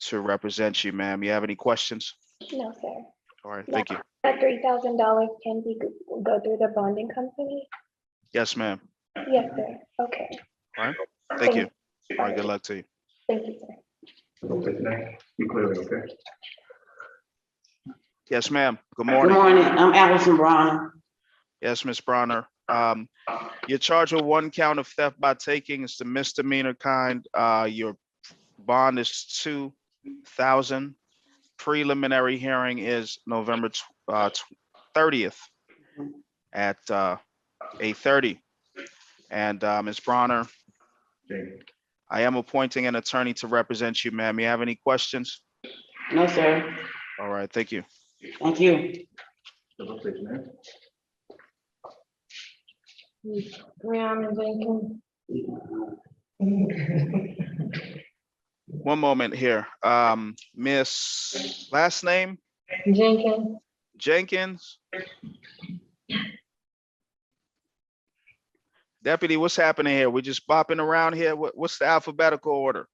[SPEAKER 1] to represent you, ma'am. You have any questions?
[SPEAKER 9] No, sir.
[SPEAKER 1] All right, thank you.
[SPEAKER 9] That $3,000 can be go through the bonding company?
[SPEAKER 1] Yes, ma'am.
[SPEAKER 9] Yes, sir. Okay.
[SPEAKER 1] All right, thank you. All right, good luck to you.
[SPEAKER 9] Thank you, sir.
[SPEAKER 5] I'll state your name. You clearly, okay?
[SPEAKER 1] Yes, ma'am. Good
[SPEAKER 10] Good
[SPEAKER 1] morning.
[SPEAKER 10] morning, I'm Allison Bronner.
[SPEAKER 1] Yes, Ms. Bronner. You're charged with 1 count of theft by taking. It's the misdemeanor kind. Your bond is 2,000. Preliminary hearing is November 30th at 8:30. And Ms. Bronner, I am appointing an attorney to represent you, ma'am. You have any questions?
[SPEAKER 10] No, sir,
[SPEAKER 1] All right, thank you.
[SPEAKER 10] thank you.
[SPEAKER 5] I'll state your name.
[SPEAKER 2] Brianna Jenkins.
[SPEAKER 1] One moment here. Miss last name
[SPEAKER 2] Jenkins.
[SPEAKER 1] Jenkins. Deputy, what's happening here? We just bopping around here. What's the alphabetical order?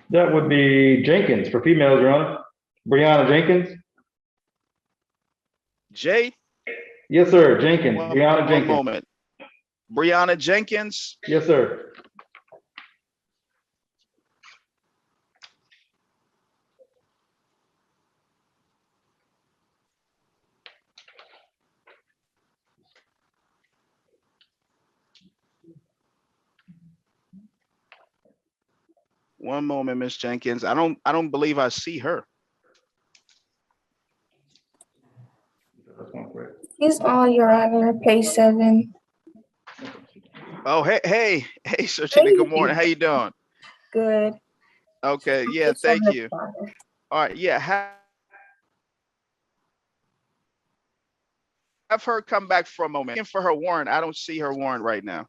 [SPEAKER 5] That would be Jenkins for females, Your Honor. Brianna Jenkins.
[SPEAKER 1] J?
[SPEAKER 5] Yes, sir. Jenkins.
[SPEAKER 1] One
[SPEAKER 5] Brianna Jenkins.
[SPEAKER 1] moment. Brianna Jenkins.
[SPEAKER 5] Yes, sir.
[SPEAKER 1] One moment, Miss Jenkins. I don't believe I see her.
[SPEAKER 9] He's on your honor, page 7.
[SPEAKER 1] Oh, hey, Sergeant. Good morning. How you doing?
[SPEAKER 9] Good.
[SPEAKER 1] Okay, yeah, thank you. All right, yeah. Have her come back for a moment. Looking for her warrant. I don't see her warrant right now.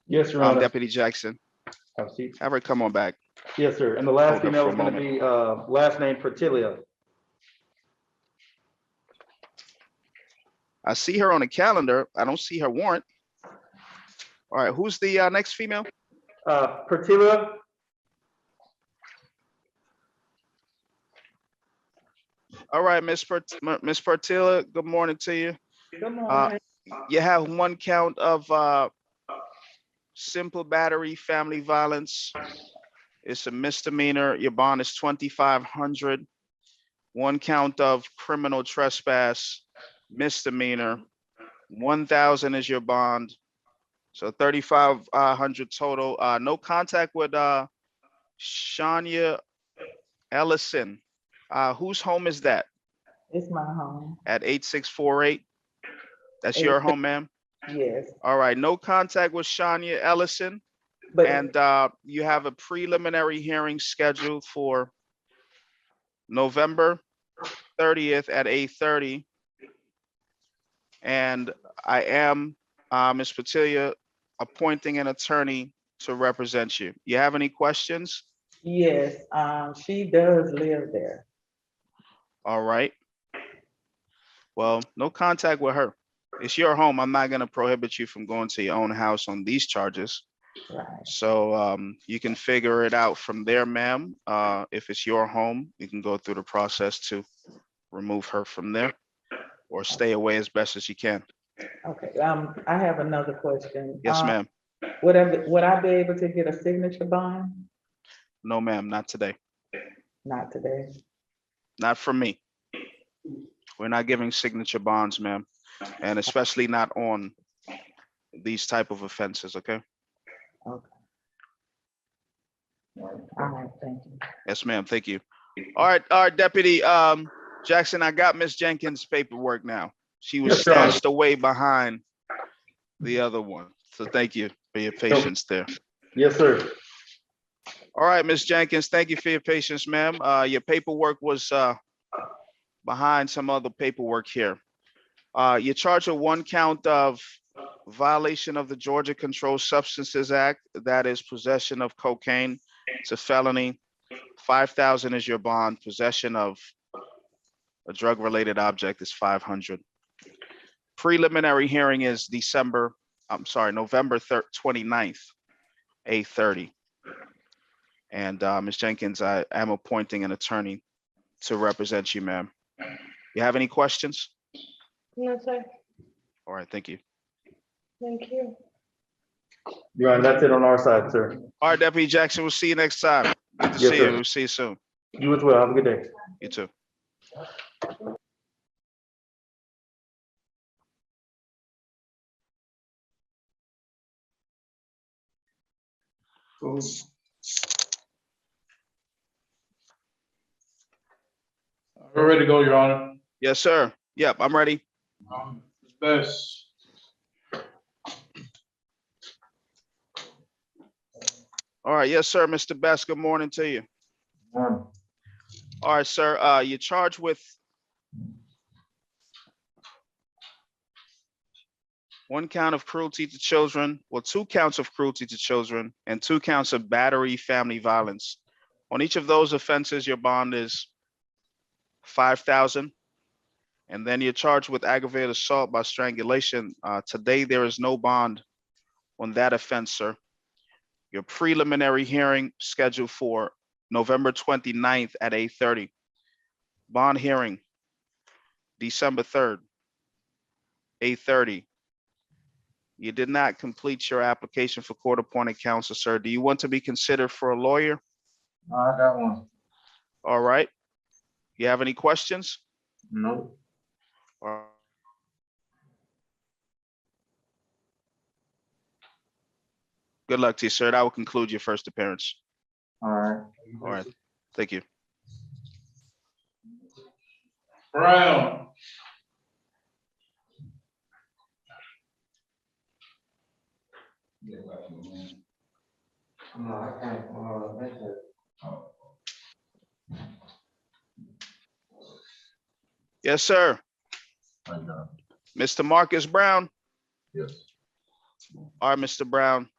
[SPEAKER 5] Yes, Your Honor.
[SPEAKER 1] Deputy Jackson.
[SPEAKER 5] Have a seat.
[SPEAKER 1] Have her come on back.
[SPEAKER 11] Yes, sir. And the last
[SPEAKER 1] Hold her
[SPEAKER 11] female
[SPEAKER 1] for
[SPEAKER 11] is
[SPEAKER 1] a
[SPEAKER 11] gonna
[SPEAKER 1] moment.
[SPEAKER 11] be, last name Pertilia.
[SPEAKER 1] I see her on the calendar. I don't see her warrant. All right, who's the next female?
[SPEAKER 11] Pertilia,
[SPEAKER 1] All right, Miss Portilla, good morning to you.
[SPEAKER 7] Good
[SPEAKER 1] Uh,
[SPEAKER 7] morning.
[SPEAKER 1] you have one count of simple battery, family violence. It's a misdemeanor. Your bond is 2,500. One count of criminal trespass, misdemeanor. 1,000 is your bond. So 3,500 total. No contact with Shania Ellison. Whose home is that?
[SPEAKER 7] It's my home.
[SPEAKER 1] At 8648? That's your home, ma'am?
[SPEAKER 7] Yes,
[SPEAKER 1] All right, no contact with Shania Ellison.
[SPEAKER 7] but
[SPEAKER 1] And you have a preliminary hearing scheduled for November 30th at 8:30. And I am, Ms. Patilia, appointing an attorney to represent you. You have any questions?
[SPEAKER 7] yes, she does live there.
[SPEAKER 1] All right. Well, no contact with her. It's your home. I'm not gonna prohibit you from going to your own house on these charges.
[SPEAKER 7] Right.
[SPEAKER 1] So you can figure it out from there, ma'am. If it's your home, you can go through the process to remove her from there or stay away as best as you can.
[SPEAKER 7] Okay, I have another question.
[SPEAKER 1] Yes, ma'am.
[SPEAKER 7] Would I be able to get a signature bond?
[SPEAKER 1] No, ma'am, not today.
[SPEAKER 7] Not today.
[SPEAKER 1] Not from me. We're not giving signature bonds, ma'am, and especially not on these type of offenses, okay?
[SPEAKER 7] Okay. All right, thank you.
[SPEAKER 1] Yes, ma'am, thank you. All right, Deputy Jackson, I got Miss Jenkins' paperwork now. She was
[SPEAKER 11] Yes, Your Honor.
[SPEAKER 1] stashed away behind the other one. So thank you for your patience there.
[SPEAKER 11] Yes, sir.
[SPEAKER 1] All right, Miss Jenkins, thank you for your patience, ma'am. Your paperwork was behind some other paperwork here. You're charged with one count of violation of the Georgia Controlled Substances Act. That is possession of cocaine. It's a felony. 5,000 is your bond. Possession of a drug-related object is 500. Preliminary hearing is November 29th, 8:30. And Ms. Jenkins, I am appointing an attorney to represent you, ma'am. You have any questions?
[SPEAKER 2] No, sir.
[SPEAKER 1] All right, thank you.
[SPEAKER 2] Thank you.
[SPEAKER 11] Your Honor, that's it on our side, sir.
[SPEAKER 1] All right, Deputy Jackson, we'll see you next time. Good to
[SPEAKER 11] Yes,
[SPEAKER 1] see
[SPEAKER 11] sir.
[SPEAKER 1] you. We'll see you soon.
[SPEAKER 11] You as well. Have a good day.
[SPEAKER 1] You too.
[SPEAKER 5] We're ready to go, Your Honor.
[SPEAKER 1] Yes, sir. Yep, I'm ready.
[SPEAKER 5] Ms. Best.
[SPEAKER 1] All right, yes, sir. Mr. Best, good morning to you. All right, sir, you're charged with one count of cruelty to children, well, 2 counts of cruelty to children, and 2 counts of battery, family violence. On each of those offenses, your bond is 5,000. And then you're charged with aggravated assault by strangulation. Today, there is no bond on that offense, sir. Your preliminary hearing scheduled for November 29th at 8:30. Bond hearing, December 3rd, 8:30. You did not complete your application for court-appointed counsel, sir. Do you want to be considered for a lawyer?
[SPEAKER 5] I got one.
[SPEAKER 1] All right. You have any questions?
[SPEAKER 5] No.
[SPEAKER 1] All right. Good luck to you, sir. That will conclude your first appearance.
[SPEAKER 5] All right.
[SPEAKER 1] All right. Thank you.
[SPEAKER 5] Brown.
[SPEAKER 1] Yes, sir. Mr. Marcus Brown.
[SPEAKER 5] Yes.
[SPEAKER 1] All right, Mr. Brown.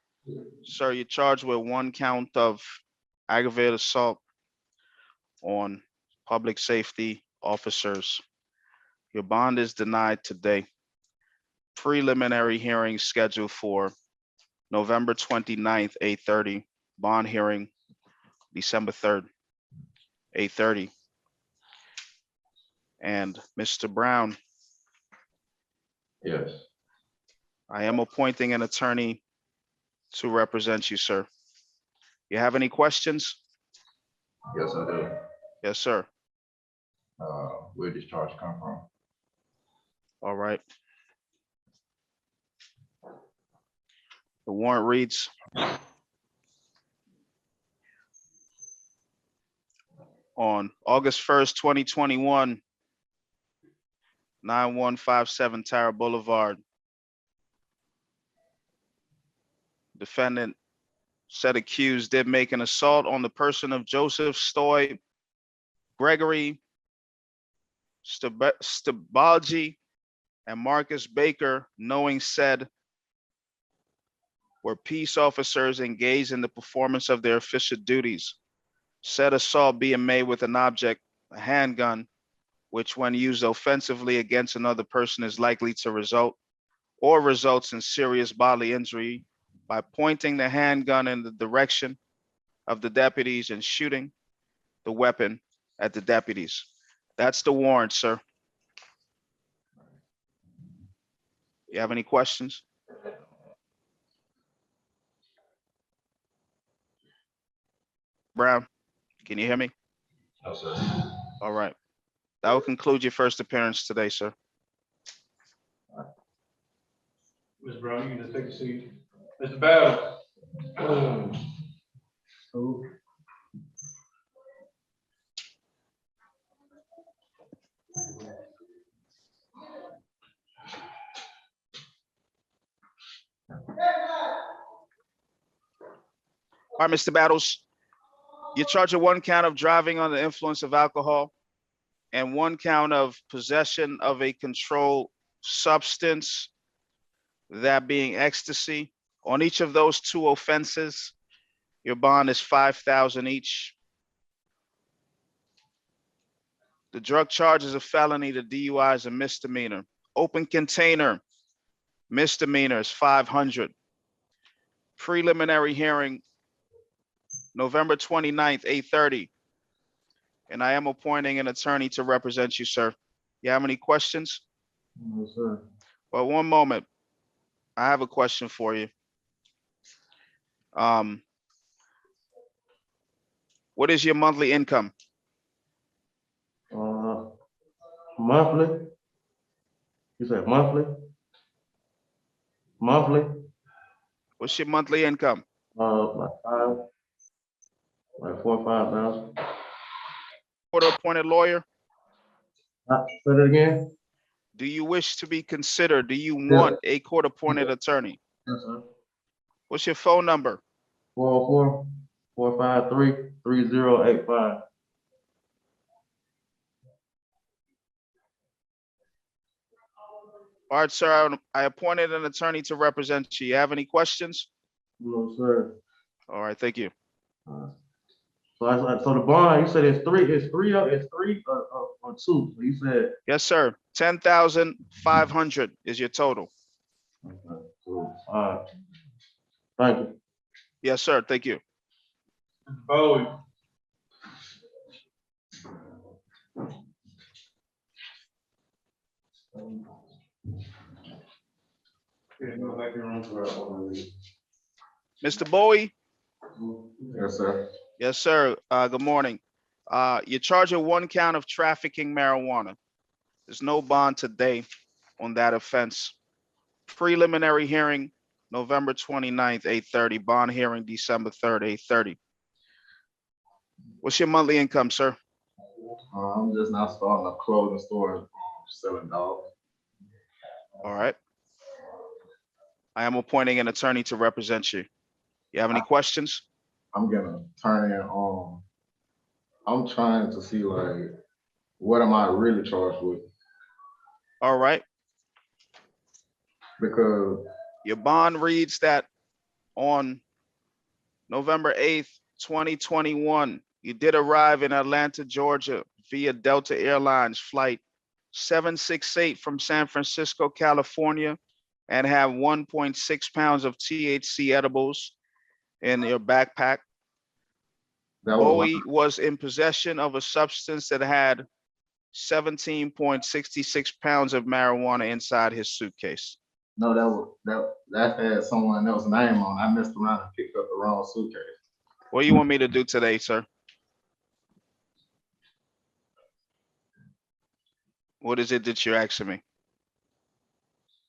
[SPEAKER 1] Sir, you're charged with one count of aggravated assault on public safety officers. Your bond is denied today. Preliminary hearing scheduled for November 29th, 8:30. Bond hearing, December 3rd, 8:30. And Mr. Brown,
[SPEAKER 5] Yes.
[SPEAKER 1] I am appointing an attorney to represent you, sir. You have any questions?
[SPEAKER 5] Yes, I do.
[SPEAKER 1] Yes, sir.
[SPEAKER 5] Where this charge come from?
[SPEAKER 1] All right. The warrant reads, on August 1st, 2021, 9157 Tara Boulevard. Defendant said accused did make an assault on the person of Joseph Stoy, Gregory Stabalgi, and Marcus Baker, knowing said were peace officers engaged in the performance of their official duties. Said assault being made with an object, a handgun, which when used offensively against another person is likely to result or results in serious bodily injury by pointing the handgun in the direction of the deputies and shooting the weapon at the deputies. That's the warrant, sir. You have any questions? Brown, can you hear me?
[SPEAKER 5] No, sir.
[SPEAKER 1] All right. That will conclude your first appearance today, sir.
[SPEAKER 5] Ms. Brown, you can just take a seat. Mr. Battle.
[SPEAKER 1] All right, Mr. Battles, you're charged with one count of driving under the influence of alcohol and one count of possession of a controlled substance, that being ecstasy. On each of those two offenses, your bond is $5,000 each. The drug charge is a felony. The DUI is a misdemeanor. Open container, misdemeanor is $500. Preliminary hearing, November 29th, 8:30. And I am appointing an attorney to represent you, sir. You have any questions?
[SPEAKER 5] No, sir.
[SPEAKER 1] Well, one moment. I have a question for you. What is your monthly income?
[SPEAKER 11] Monthly? You said monthly? Monthly?
[SPEAKER 1] What's your monthly income?
[SPEAKER 11] Like five, like 4 or 5,000.
[SPEAKER 1] Court-appointed lawyer?
[SPEAKER 11] Say that again?
[SPEAKER 1] Do you wish to be considered? Do you
[SPEAKER 11] Yeah.
[SPEAKER 1] want a court-appointed attorney?
[SPEAKER 11] Yes, sir.
[SPEAKER 1] What's your phone number?
[SPEAKER 11] 404-453-3085.
[SPEAKER 1] All right, sir, I appointed an attorney to represent you. You have any questions?
[SPEAKER 11] No, sir.
[SPEAKER 1] All right, thank you.
[SPEAKER 11] So the bond, you said it's three or two? You said.
[SPEAKER 1] Yes, sir. 10,500 is your total.
[SPEAKER 11] Okay, cool. All right. Thank you.
[SPEAKER 1] Yes, sir. Thank you.
[SPEAKER 5] Bowie.
[SPEAKER 1] Mr. Bowie?
[SPEAKER 5] Yes, sir.
[SPEAKER 1] Yes, sir. Good morning. You're charged with one count of trafficking marijuana. There's no bond today on that offense. Preliminary hearing, November 29th, 8:30. Bond hearing, December 3rd, 8:30. What's your monthly income, sir?
[SPEAKER 5] I'm just now starting a clothing store selling dogs.
[SPEAKER 1] All right. I am appointing an attorney to represent you. You have any questions?
[SPEAKER 5] I'm gonna turn in I'm trying to see like what am I really charged with?
[SPEAKER 1] All right.
[SPEAKER 5] Because
[SPEAKER 1] Your bond reads that on November 8th, 2021. You did arrive in Atlanta, Georgia via Delta Airlines flight 768 from San Francisco, California, and have 1.6 pounds of THC edibles in your backpack.
[SPEAKER 11] That was
[SPEAKER 1] Bowie was in possession of a substance that had 17.66 pounds of marijuana inside his suitcase.
[SPEAKER 11] no, that had someone else's name on. I messed around and picked up the wrong suitcase.
[SPEAKER 1] What do you want me to do today, sir? What is it that you're asking me?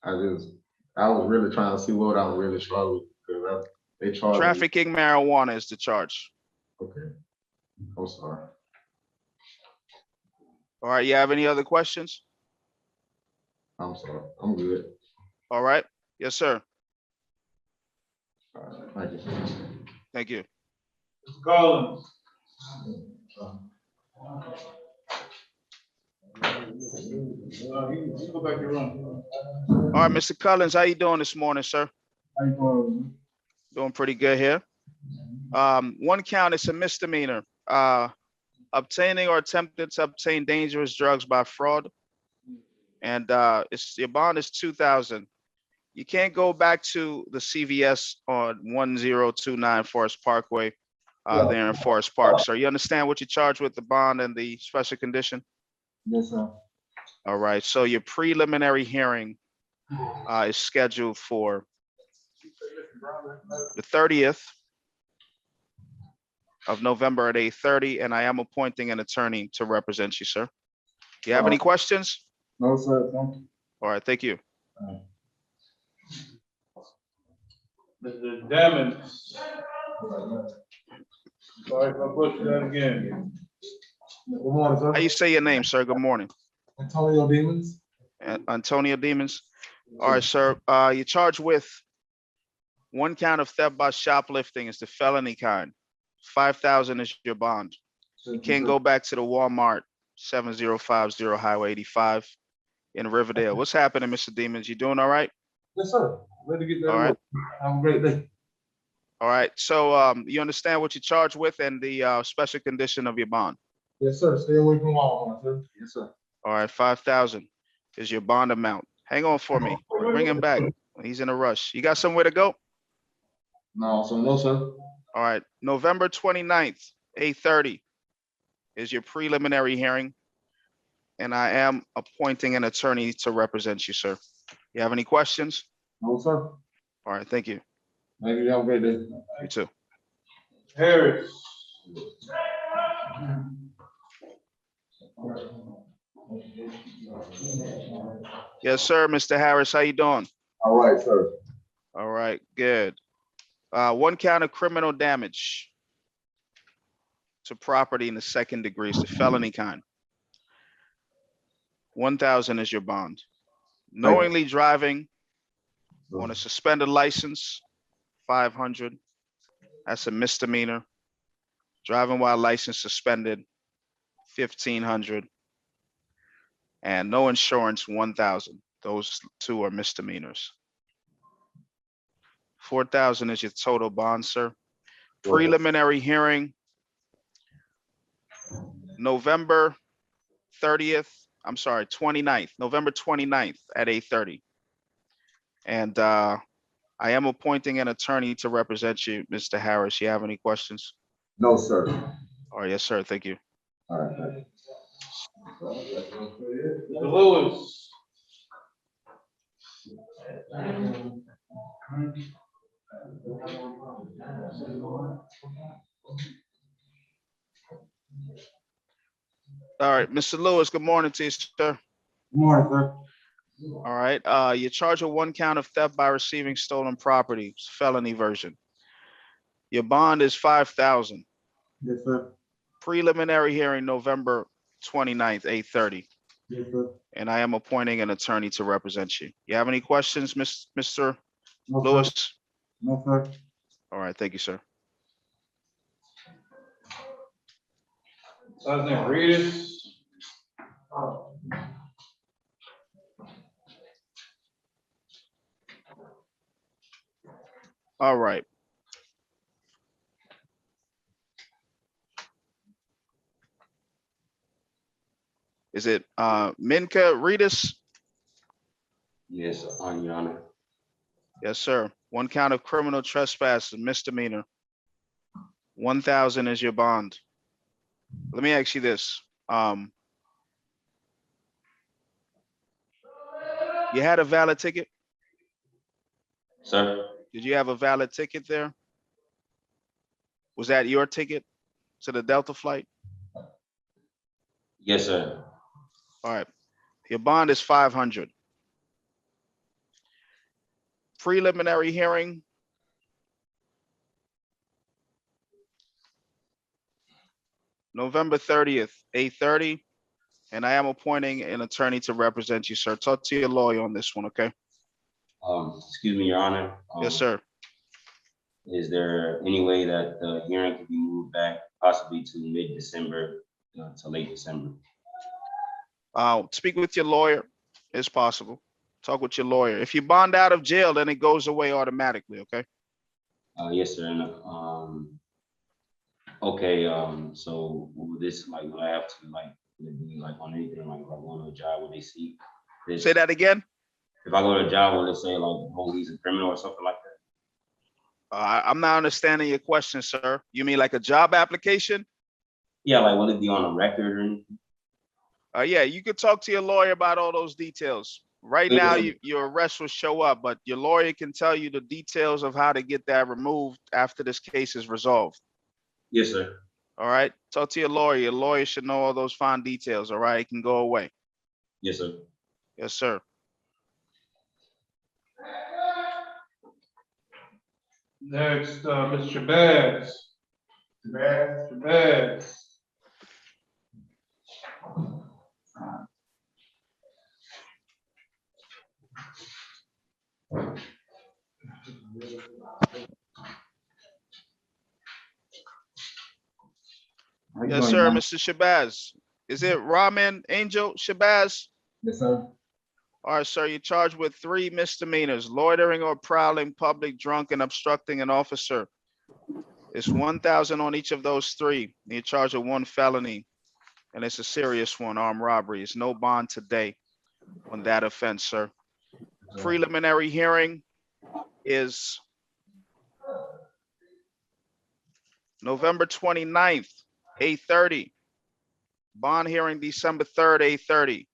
[SPEAKER 11] I was really trying to see what I'm really struggling because they charged me.
[SPEAKER 1] Trafficking marijuana is the charge.
[SPEAKER 11] Okay, I'm sorry.
[SPEAKER 1] All right, you have any other questions?
[SPEAKER 11] I'm sorry. I'm good.
[SPEAKER 1] All right, yes, sir.
[SPEAKER 11] All right, thank you.
[SPEAKER 1] Thank you.
[SPEAKER 5] Mr. Collins. You go back to your room.
[SPEAKER 1] All right, Mr. Collins, how you doing this morning, sir?
[SPEAKER 5] How you doing?
[SPEAKER 1] Doing pretty good here. One count is a misdemeanor. Obtaining or attempting to obtain dangerous drugs by fraud. And your bond is 2,000. You can't go back to the CVS on 1029 Forest Parkway there in Forest Park. So you understand what you charge with the bond and the special condition?
[SPEAKER 5] Yes, sir.
[SPEAKER 1] All right, so your preliminary hearing is scheduled for the 30th of November at 8:30, and I am appointing an attorney to represent you, sir. Do you have any questions?
[SPEAKER 5] No, sir. Thank you.
[SPEAKER 1] All right, thank you.
[SPEAKER 5] Mr. Damon. Sorry if I butchered that again. Good morning, sir.
[SPEAKER 1] How you say your name, sir? Good morning.
[SPEAKER 5] Antonio Demons.
[SPEAKER 1] Antonio Demons. All right, sir. You're charged with one count of theft by shoplifting. Is the felony kind. 5,000 is your bond. You can't go back to the Walmart 7050 Highway 85 in Riverdale. What's happening, Mr. Demons? You doing all right?
[SPEAKER 5] Yes, sir. Ready to get that.
[SPEAKER 1] All right.
[SPEAKER 5] Have a great day.
[SPEAKER 1] All right. So you understand what you're charged with and the special condition of your bond.
[SPEAKER 5] Yes, sir. Stay away from Walmart, sir. Yes, sir.
[SPEAKER 1] All right, 5,000 is your bond amount. Hang on for me. Bring him back. He's in a rush. You got somewhere to go?
[SPEAKER 11] No, sir.
[SPEAKER 1] All right, November 29th, 8:30 is your preliminary hearing. And I am appointing an attorney to represent you, sir. You have any questions?
[SPEAKER 5] No, sir.
[SPEAKER 1] All right, thank you.
[SPEAKER 5] Thank you. Have a great day.
[SPEAKER 1] You too.
[SPEAKER 5] Harris.
[SPEAKER 1] Yes, sir, Mr. Harris, how you doing?
[SPEAKER 5] All right, sir.
[SPEAKER 1] All right, good. One count of criminal damage to property in the second degree is the felony kind. 1,000 is your bond. Knowingly driving on a suspended license, 500. That's a misdemeanor. Driving while license suspended, 1,500. And no insurance, 1,000. Those two are misdemeanors. 4,000 is your total bond, sir. Preliminary hearing, November 30th. I'm sorry, 29th, November 29th at 8:30. And I am appointing an attorney to represent you, Mr. Harris. You have any questions?
[SPEAKER 5] No, sir.
[SPEAKER 1] Oh, yes, sir. Thank you.
[SPEAKER 5] All right. Thank you. Mr. Lewis.
[SPEAKER 1] All right, Mr. Lewis, good morning to you, sir.
[SPEAKER 5] Good morning, sir.
[SPEAKER 1] All right, you're charged with one count of theft by receiving stolen property, felony version. Your bond is 5,000.
[SPEAKER 5] Yes, sir.
[SPEAKER 1] Preliminary hearing, November 29th, 8:30.
[SPEAKER 5] Yes, sir.
[SPEAKER 1] And I am appointing an attorney to represent you. You have any questions, Mr.
[SPEAKER 5] No,
[SPEAKER 1] Lewis?
[SPEAKER 5] sir. No, sir.
[SPEAKER 1] All right, thank you, sir.
[SPEAKER 5] Sergeant Reedus.
[SPEAKER 1] All right. Is it Minka Reedus?
[SPEAKER 3] Yes, Your Honor.
[SPEAKER 1] Yes, sir. 1 count of criminal trespass and misdemeanor. 1,000 is your bond. Let me ask you this. You had a valid ticket?
[SPEAKER 3] Sir?
[SPEAKER 1] Did you have a valid ticket there? Was that your ticket to the Delta flight?
[SPEAKER 3] Yes, sir.
[SPEAKER 1] All right. Your bond is 500. Preliminary hearing. November 30th, 8:30. And I am appointing an attorney to represent you, sir. Talk to your lawyer on this one, okay?
[SPEAKER 3] Excuse me, Your Honor.
[SPEAKER 1] Yes, sir.
[SPEAKER 3] Is there any way that the hearing could be moved back possibly to mid-December, to late December?
[SPEAKER 1] Speak with your lawyer. It's possible. Talk with your lawyer. If you bond out of jail, then it goes away automatically, okay?
[SPEAKER 3] Yes, sir. And, okay, so will this, like, will I have to, like, would it be like on anything, like if I go to a job, will they see this?
[SPEAKER 1] Say that again.
[SPEAKER 3] If I go to a job, will they say like, oh, he's a criminal or something like that?
[SPEAKER 1] I'm not understanding your question, sir. You mean like a job application?
[SPEAKER 3] Yeah, like, will it be on a record or anything?
[SPEAKER 1] Yeah, you could talk to your lawyer about all those details. Right now, your arrest will show up, but your lawyer can tell you the details of how to get that removed after this case is resolved.
[SPEAKER 3] Yes, sir.
[SPEAKER 1] All right, talk to your lawyer. Your lawyer should know all those fine details. All right, it can go away.
[SPEAKER 3] Yes, sir.
[SPEAKER 1] Yes, sir.
[SPEAKER 5] Next, Mr. Shabazz. Shabazz.
[SPEAKER 1] Yes, sir, Mr. Shabazz. Is it Ramen Angel Shabazz?
[SPEAKER 11] Yes, sir.
[SPEAKER 1] All right, sir, you're charged with 3 misdemeanors: loitering or prowling, public, drunk, and obstructing an officer. It's 1,000 on each of those 3. You're charged with 1 felony, and it's a serious one, armed robbery. It's no bond today on that offense, sir. Preliminary hearing is November 29th, 8:30. Bond hearing December 3rd, 8:30.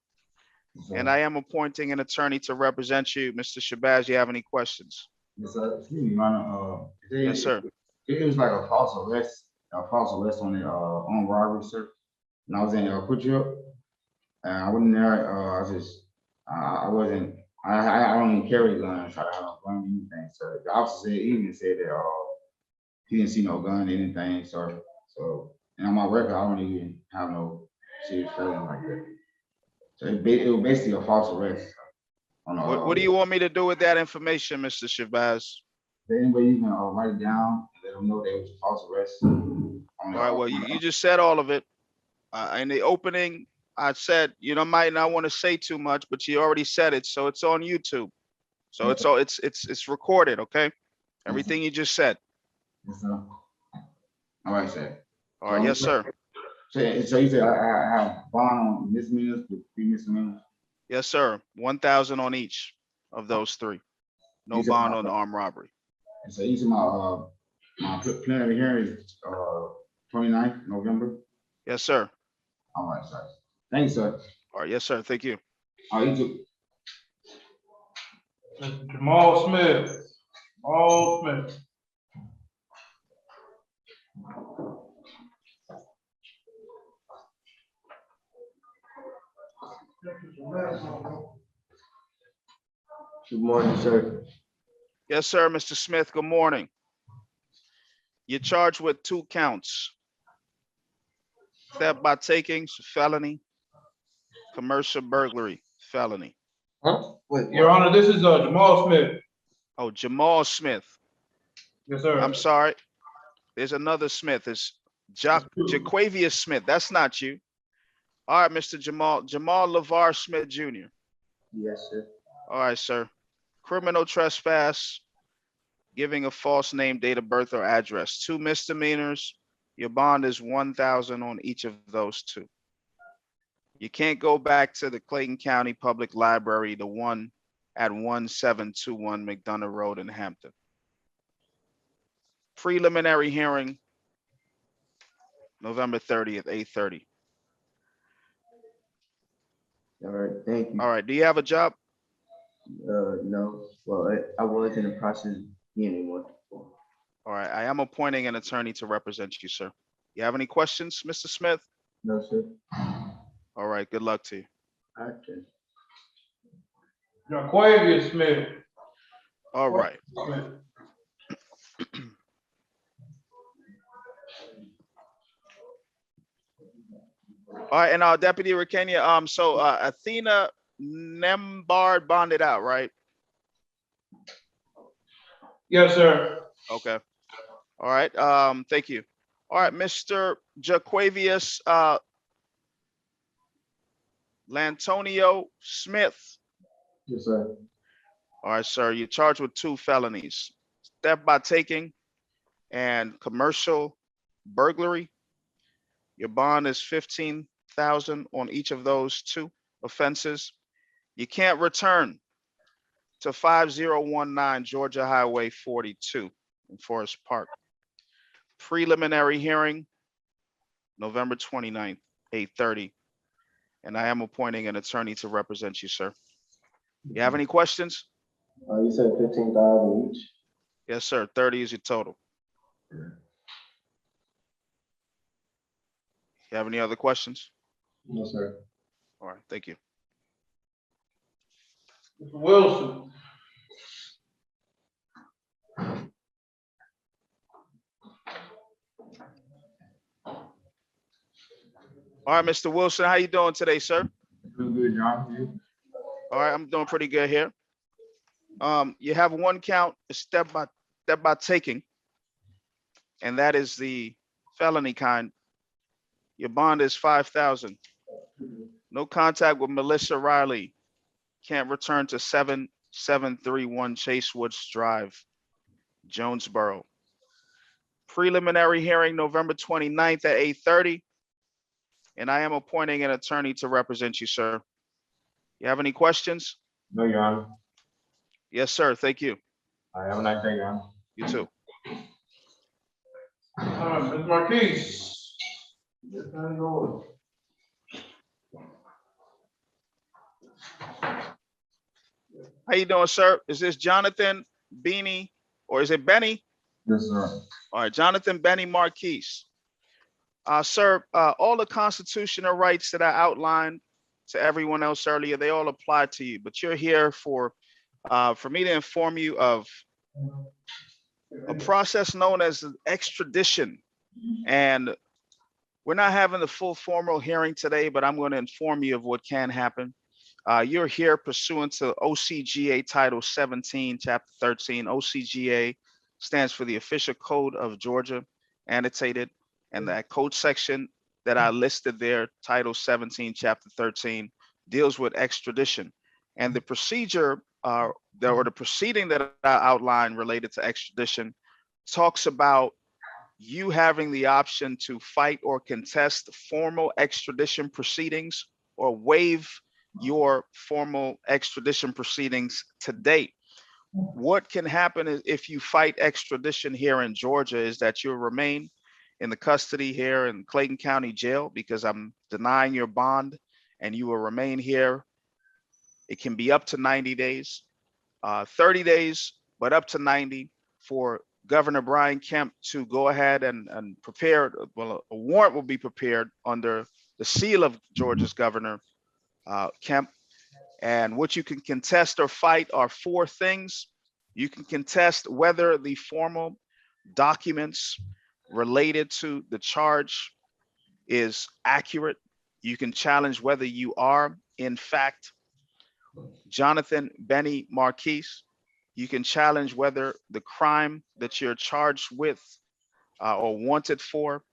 [SPEAKER 1] And I am appointing an attorney to represent you. Mr. Shabazz, you have any questions?
[SPEAKER 11] Yes, sir. Excuse me, Your Honor.
[SPEAKER 1] Yes, sir.
[SPEAKER 11] It was like a false arrest on the on robbery, sir. And I was in Quick Trip, and I went in there. I wasn't. I don't even carry guns. I don't gun or anything. So the officer said that he didn't see no gun or anything. So and on my record, I don't even have no serious felony like that. So it was basically a false arrest.
[SPEAKER 1] What do you want me to do with that information, Mr. Shabazz?
[SPEAKER 11] Is there any way you can write it down and let them know that it was a false arrest?
[SPEAKER 1] All right, well, you just said all of it. In the opening, I said, you know, might not want to say too much, but you already said it, so it's on YouTube. So it's recorded, okay? Everything you just said.
[SPEAKER 11] Yes, sir. All right, sir.
[SPEAKER 1] All right, yes, sir.
[SPEAKER 11] So you said I have bond on misdemeanors, the 3 misdemeanors?
[SPEAKER 1] Yes, sir. 1,000 on each of those 3. No
[SPEAKER 11] These are
[SPEAKER 1] bond
[SPEAKER 11] my-
[SPEAKER 1] on the armed robbery.
[SPEAKER 11] And so you said my plenary hearing is 29th November?
[SPEAKER 1] Yes, sir.
[SPEAKER 11] All right, sir. Thank you, sir.
[SPEAKER 1] All right, yes, sir. Thank you.
[SPEAKER 11] All right, you too.
[SPEAKER 5] Mr. Jamal Smith. Jamal Smith.
[SPEAKER 3] Good morning, sir.
[SPEAKER 1] Yes, sir, Mr. Smith. Good morning. You're charged with 2 counts. Theft by takings, felony. Commercial burglary, felony.
[SPEAKER 5] Your Honor, this is Jamal Smith.
[SPEAKER 1] Oh, Jamal Smith.
[SPEAKER 5] Yes, sir.
[SPEAKER 1] I'm sorry. There's another Smith. It's Jaquavius Smith. That's not you. All right, Mr. Jamal LeVar Smith Jr.
[SPEAKER 3] Yes, sir.
[SPEAKER 1] All right, sir. Criminal trespass, giving a false name, date of birth, or address. 2 misdemeanors. Your bond is 1,000 on each of those 2. You can't go back to the Clayton County Public Library, the one at 1721 McDonough Road in Hampton. Preliminary hearing, November 30th, 8:30.
[SPEAKER 12] All right, thank you.
[SPEAKER 1] All right, do you have a job?
[SPEAKER 12] No, well, I was in the process of getting one.
[SPEAKER 1] All right, I am appointing an attorney to represent you, sir. You have any questions, Mr. Smith?
[SPEAKER 12] No, sir.
[SPEAKER 1] All right, good luck to you.
[SPEAKER 12] Okay.
[SPEAKER 8] Jaquavius Smith.
[SPEAKER 1] All right. All right, and our Deputy Recania, so Athena Nembard bonded out, right?
[SPEAKER 8] Yes, sir.
[SPEAKER 1] Okay. All right, thank you. All right, Mr. Jaquavius Lantonio Smith.
[SPEAKER 12] Yes, sir.
[SPEAKER 1] All right, sir, you're charged with 2 felonies, theft by taking and commercial burglary. Your bond is 15,000 on each of those 2 offenses. You can't return to 5019 Georgia Highway 42 in Forest Park. Preliminary hearing, November 29th, 8:30. And I am appointing an attorney to represent you, sir. You have any questions?
[SPEAKER 12] You said 15,000 each?
[SPEAKER 1] Yes, sir. 30 is your total. You have any other questions?
[SPEAKER 12] No, sir.
[SPEAKER 1] All right, thank you.
[SPEAKER 8] Mr. Wilson.
[SPEAKER 1] All right, Mr. Wilson, how you doing today, sir?
[SPEAKER 5] Doing good, John. You?
[SPEAKER 1] All right, I'm doing pretty good here. You have 1 count, step by taking, and that is the felony kind. Your bond is 5,000. No contact with Melissa Riley. Can't return to 7731 Chase Woods Drive, Jonesboro. Preliminary hearing, November 29th at 8:30. And I am appointing an attorney to represent you, sir. You have any questions?
[SPEAKER 5] No, Your Honor.
[SPEAKER 1] Yes, sir. Thank you.
[SPEAKER 5] I have a nice day, Your Honor.
[SPEAKER 1] You too.
[SPEAKER 8] Ms. Marquise. Yes, I know.
[SPEAKER 1] How you doing, sir? Is this Jonathan Beanie or is it Benny?
[SPEAKER 5] Yes, sir.
[SPEAKER 1] All right, Jonathan Benny Marquise. Sir, all the constitutional rights that I outlined to everyone else earlier, they all apply to you, but you're here for me to inform you of a process known as extradition. And we're not having the full formal hearing today, but I'm going to inform you of what can happen. You're here pursuant to OCGA Title 17, Chapter 13. OCGA stands for the Official Code of Georgia, annotated, and that code section that I listed there, Title 17, Chapter 13, deals with extradition. And the procedure or the proceeding that I outlined related to extradition talks about you having the option to fight or contest formal extradition proceedings or waive your formal extradition proceedings to date. What can happen is if you fight extradition here in Georgia is that you'll remain in the custody here in Clayton County Jail because I'm denying your bond and you will remain here. It can be up to 90 days, 30 days, but up to 90 for Governor Brian Kemp to go ahead and prepare, well, a warrant will be prepared under the seal of Georgia's Governor Kemp. And what you can contest or fight are 4 things. You can contest whether the formal documents related to the charge is accurate. You can challenge whether you are, in fact, Jonathan Benny Marquise. You can challenge whether the crime that you're charged with or wanted for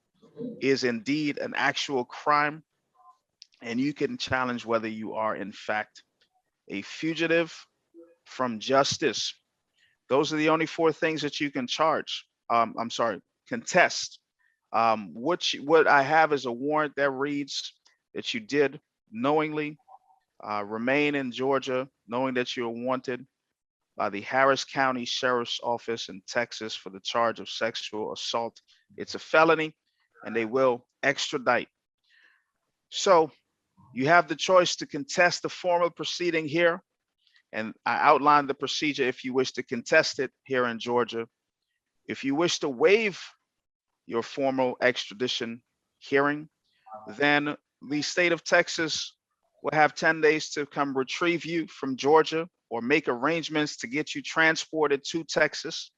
[SPEAKER 1] is indeed an actual crime. And you can challenge whether you are, in fact, a fugitive from justice. Those are the only 4 things that you can contest. What I have is a warrant that reads that you did knowingly remain in Georgia, knowing that you're wanted by the Harris County Sheriff's Office in Texas for the charge of sexual assault. It's a felony and they will extradite. So you have the choice to contest the formal proceeding here. And I outlined the procedure if you wish to contest it here in Georgia. If you wish to waive your formal extradition hearing, then the state of Texas will have 10 days to come retrieve you from Georgia or make arrangements to get you transported to Texas.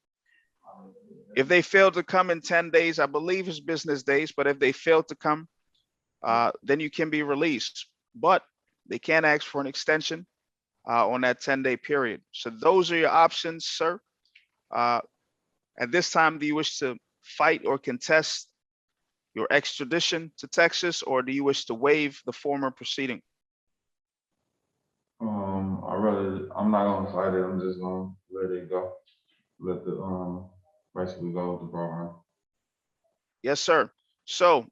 [SPEAKER 1] If they fail to come in 10 days, I believe it's business days, but if they fail to come, then you can be released. But they can ask for an extension on that 10-day period. So those are your options, sir. At this time, do you wish to fight or contest your extradition to Texas, or do you wish to waive the former proceeding?
[SPEAKER 5] I'm not gonna fight it, I'm just gonna let it go. Let the, basically go with the program.
[SPEAKER 1] Yes, sir. So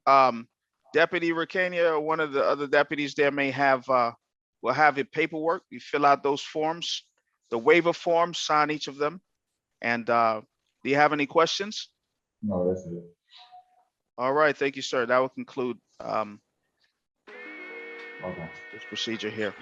[SPEAKER 1] Deputy Ricania, one of the other deputies there may have, will have your paperwork. You fill out those forms, the waiver forms, sign each of them. And do you have any questions?
[SPEAKER 5] No, that's it.
[SPEAKER 1] All right, thank you, sir. That will conclude
[SPEAKER 5] Okay.
[SPEAKER 1] this procedure here.